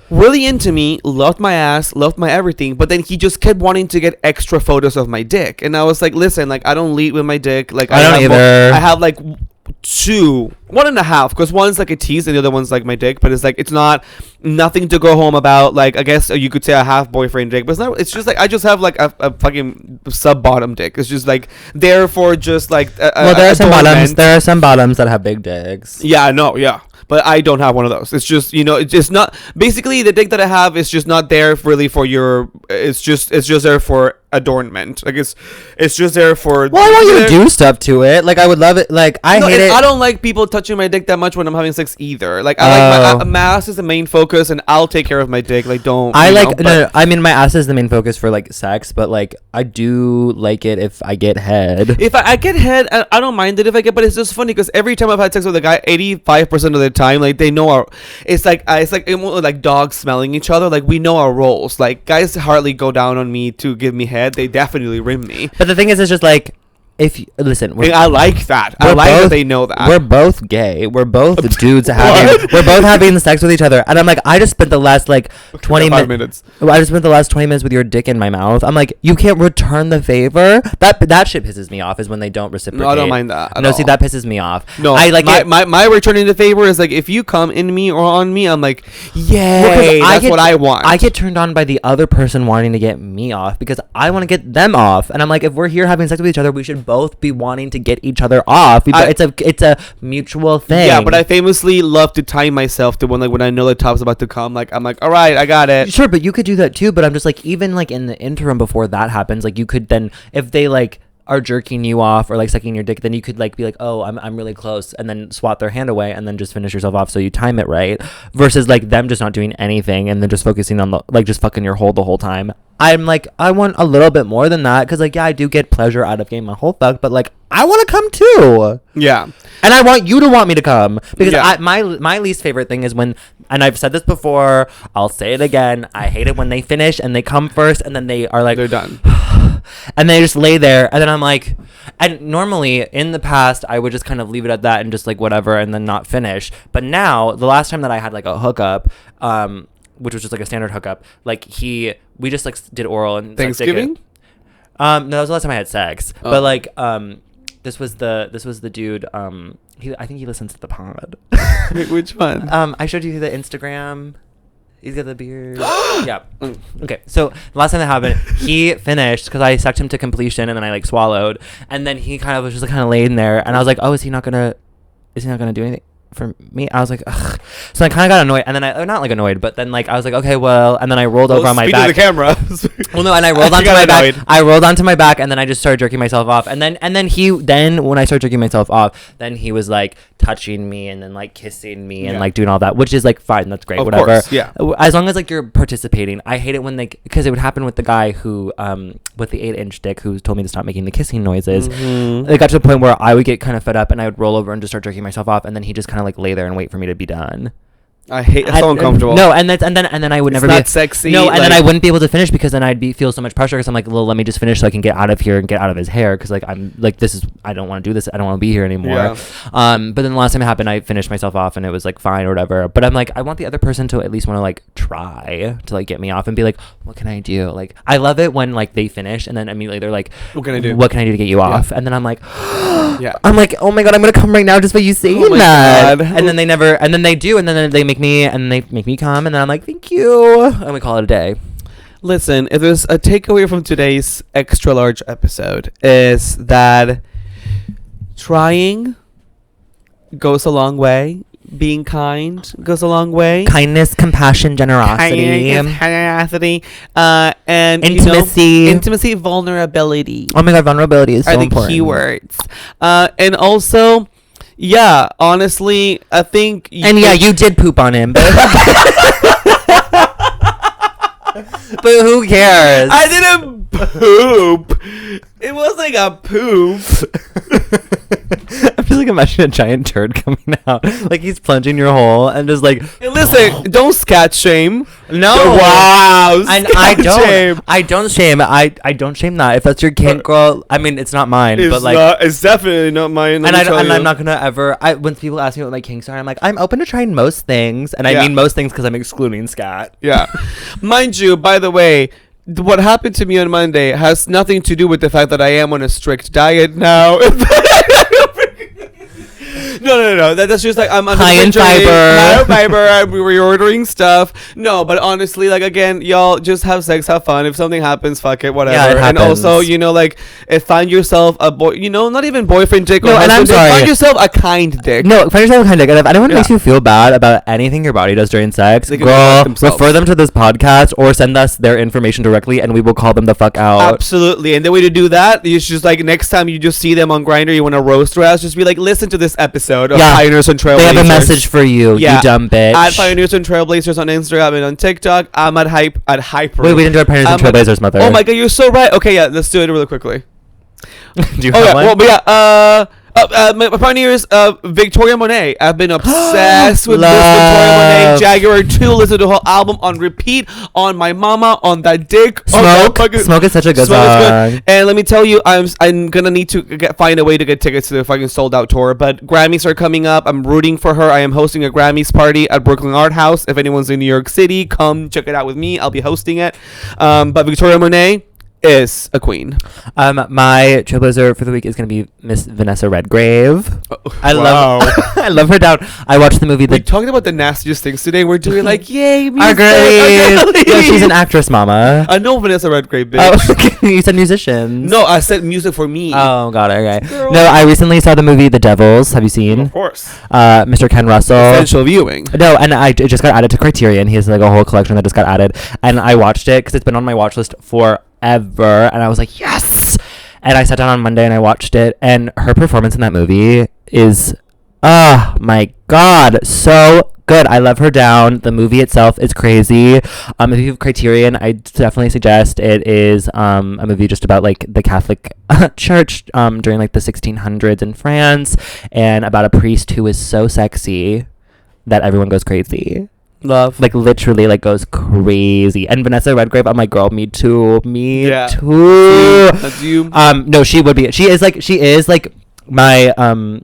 Really into me, loved my ass, loved my everything, but then he just kept wanting to get extra photos of my dick, and I was like, listen, like, I don't lead with my dick, like, I don't either. I have like 1.5, because one's like a tease and the other one's like my dick, but it's like, it's not nothing to go home about. Like, I guess you could say a half boyfriend dick, but it's not. It's just like I just have like a fucking sub bottom dick. It's just like there for just like well, there are some bottoms. There are some bottoms that have big dicks. Yeah, I know. Yeah. But I don't have one of those. It's just, you know, it's just not. Basically, the dick that I have is just not there really for your. It's just there for adornment. Like it's just there for. Well, I want you to do stuff to it. Like I would love it. Like I hate it. I don't like people touching my dick that much when I'm having sex either. Like I like my ass is the main focus, and I'll take care of my dick. Like don't. I like no. I mean, my ass is the main focus for like sex, but like I do like it if I get head. If I get head, I don't mind it if I get. But it's just funny because every time I've had sex with a guy, 85% of the time, like they know our. It's like dogs smelling each other. Like we know our roles. Like guys hardly go down on me to give me head. They definitely rim me. But the thing is, it's just like. If you, listen, I like that. I like that they know that. We're both gay. We're both dudes we're both having sex with each other. And I'm like, I just spent the last like 20 minutes. I just spent the last 20 minutes with your dick in my mouth. I'm like, you can't return the favor. That shit pisses me off is when they don't reciprocate. No, I don't mind that. No, see, that pisses me off. No, I like my returning the favor is like if you come in me or on me, I'm like, yay, that's what I want. I get turned on by the other person wanting to get me off because I want to get them off. And I'm like, if we're here having sex with each other, we should both be wanting to get each other off. It's a mutual thing. Yeah, but I famously love to time myself to when I know the top's about to come. Like I'm like, all right, I got it. Sure, but you could do that too. But I'm just like, even like in the interim before that happens, like you could then, if they like are jerking you off or like sucking your dick, then you could like be like, oh, I'm really close, and then swat their hand away and then just finish yourself off so you time it right, versus like them just not doing anything and then just focusing on the like just fucking your hole the whole time. I'm like, I want a little bit more than that because like yeah, I do get pleasure out of getting my whole fucked, but like I want to come too. Yeah, and I want you to want me to come because yeah. My least favorite thing is when, and I've said this before, I'll say it again, I hate it when they finish and they come first and then they are like, they're done. And they just lay there, and then I'm like, and normally in the past I would just kind of leave it at that and just like whatever and then not finish. But now the last time that I had like a hookup, which was just like a standard hookup, like we just like did oral and Thanksgiving. No, that was the last time I had sex. Oh. But like this was the dude. I think he listens to the pod. Which one? I showed you the Instagram. He's got the beard. Yeah. Okay. So the last time that happened, he finished because I sucked him to completion and then I like swallowed, and then he kind of was just like kind of laying there, and I was like, oh, is he not gonna do anything for me? I was like, ugh. So I kind of got annoyed, and then not like annoyed, but then like I was like, okay, well, and then I rolled over on my back. Speak to the camera. Well, no, and I rolled onto my back. I rolled onto my back, and then I just started jerking myself off, and then when I started jerking myself off, then he was like touching me and then like kissing me and like doing all that, which is like fine, that's great, whatever. Course, yeah. As long as like you're participating. I hate it when because it would happen with the guy who with the 8-inch dick who told me to stop making the kissing noises. Mm-hmm. It got to the point where I would get kind of fed up and I would roll over and just start jerking myself off, and then he just kind of like lay there and wait for me to be done. I hate it's so uncomfortable. No, and then I would never be sexy. No, and then I wouldn't be able to finish because then I'd feel so much pressure because I'm like, well, let me just finish so I can get out of here and get out of his hair because like I'm like I don't want to do this. I don't want to be here anymore. Yeah. But then the last time it happened, I finished myself off and it was like fine or whatever. But I'm like, I want the other person to at least want to like try to like get me off and be like, what can I do? Like I love it when like they finish and then immediately they're like, what can I do? What can I do to get you off? And then I'm like, yeah. I'm like, oh my god, I'm gonna come right now just by you saying that. God. And then they never, and then they do, and then they make me come, and then I'm like, thank you, and we call it a day. Listen, if there's a takeaway from today's extra large episode is that trying goes a long way. Being kind goes a long way. Kindness, compassion, generosity, and intimacy, intimacy, vulnerability. Oh my god, vulnerability is so important. Are the keywords. And also, yeah, honestly, I think. You did poop on him. But who cares? I didn't poop. It was like a poop. I'm just like imagining a giant turd coming out. Like he's plunging your hole and just like. Hey, listen, don't scat shame. No. Wow. And I don't shame that. If that's your kink, girl, I mean, it's not mine. But like, it's definitely not mine. I'm not gonna ever. When people ask me what my kinks are, I'm like, I'm open to trying most things, and I mean most things because I'm excluding scat. Yeah, mind you. By the way, what happened to me on Monday has nothing to do with the fact that I am on a strict diet now. No. That's just like I'm high in fiber. We were ordering stuff. No, but honestly, like again, y'all just have sex, have fun. If something happens, fuck it, whatever. Yeah, it and happens. also, like, if find yourself a boy, not even boyfriend dick. No, or and I'm dick, sorry. Find yourself a kind dick. No, find yourself a kind dick. And if anyone makes you feel bad about anything your body does during sex, girl, refer them to this podcast or send us their information directly, and we will call them the fuck out. Absolutely. And the way to do that is just like next time you just see them on Grindr, you want to roast their ass, just be like, listen to this episode of Pioneers and Trailblazers. They have a message for you, you dumb bitch. At Pioneers and Trailblazers on Instagram and on TikTok. I'm at Hyper. Wait, we didn't do our Pioneers and Trailblazers, mother. Oh my god, you're so right. Okay, yeah, let's do it really quickly. Do you have one? Well, but my Pioneers, Victoria Monet. I've been obsessed with this Victoria Monet Jaguar 2. Listen to the whole album on repeat, on my mama, on that dick. Smoke is such a good song. And let me tell you, I'm gonna need to find a way to get tickets to the fucking sold out tour. But Grammys are coming up. I'm rooting for her. I am hosting a Grammys party at Brooklyn Art House. If anyone's in New York City, come check it out with me. I'll be hosting it. But Victoria Monet is a queen. My trailblazer for the week is going to be Miss Vanessa Redgrave. I love her down. I watched the movie. We're talking about the nastiest things today. We're doing like, yay, music. Our girlie. Yeah, she's an actress, mama. I know Vanessa Redgrave, bitch. Oh, you said musicians. No, I said music for me. Oh, got it. Okay. Girl. No, I recently saw the movie The Devils. Have you seen? Of course. Mr. Ken Russell. Essential viewing. No, and it just got added to Criterion. He has like a whole collection that just got added, and I watched it because it's been on my watch list forever, and I was like, yes. And I sat down on Monday and I watched it, and her performance in that movie is, oh my god, so good. I love her down. The movie itself is crazy. If you have Criterion, I definitely suggest it. Is a movie just about like the Catholic Church during like the 1600s in France, and about a priest who is so sexy that everyone goes crazy. Love. Like literally like goes crazy. And Vanessa Redgrave, I'm like, girl, me too. Too. That's you. No, she is like my sorry.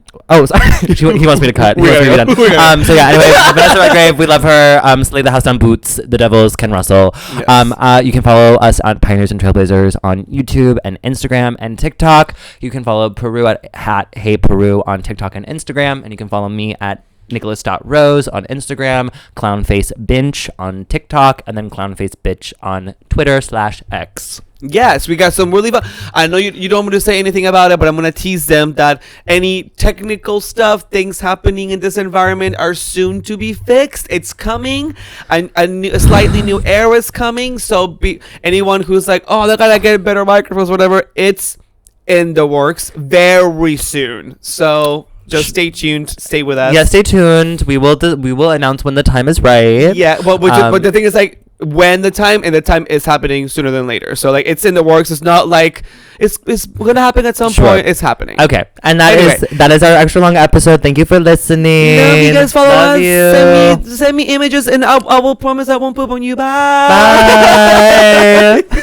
He wants me to cut. So yeah, anyway, Vanessa Redgrave, we love her. Slay the House Down Boots, The Devils, Ken Russell. Yes. You can follow us on Pioneers and Trailblazers on YouTube and Instagram and TikTok. You can follow Peru at Hey Peru on TikTok and Instagram, and you can follow me at Nicholas.Rose on Instagram, ClownfaceBinch on TikTok, and then ClownfaceBitch on Twitter/X. Yes, we got some really fun. I know you don't want me to say anything about it, but I'm going to tease them that any technical stuff, things happening in this environment are soon to be fixed. It's coming. A slightly new era is coming. So anyone who's like, oh, they got to get better microphones, whatever, it's in the works very soon. So just stay tuned. Stay with us. Yeah, stay tuned. We will announce when the time is right. Yeah, but the thing is like when the time, and the time is happening sooner than later. So like it's in the works. It's not like it's gonna happen at some point. It's happening. Okay, and that is our extra long episode. Thank you for listening. Love you guys. Follow Love us. You. Send me images, and I will promise I won't poop on you. Bye. Bye.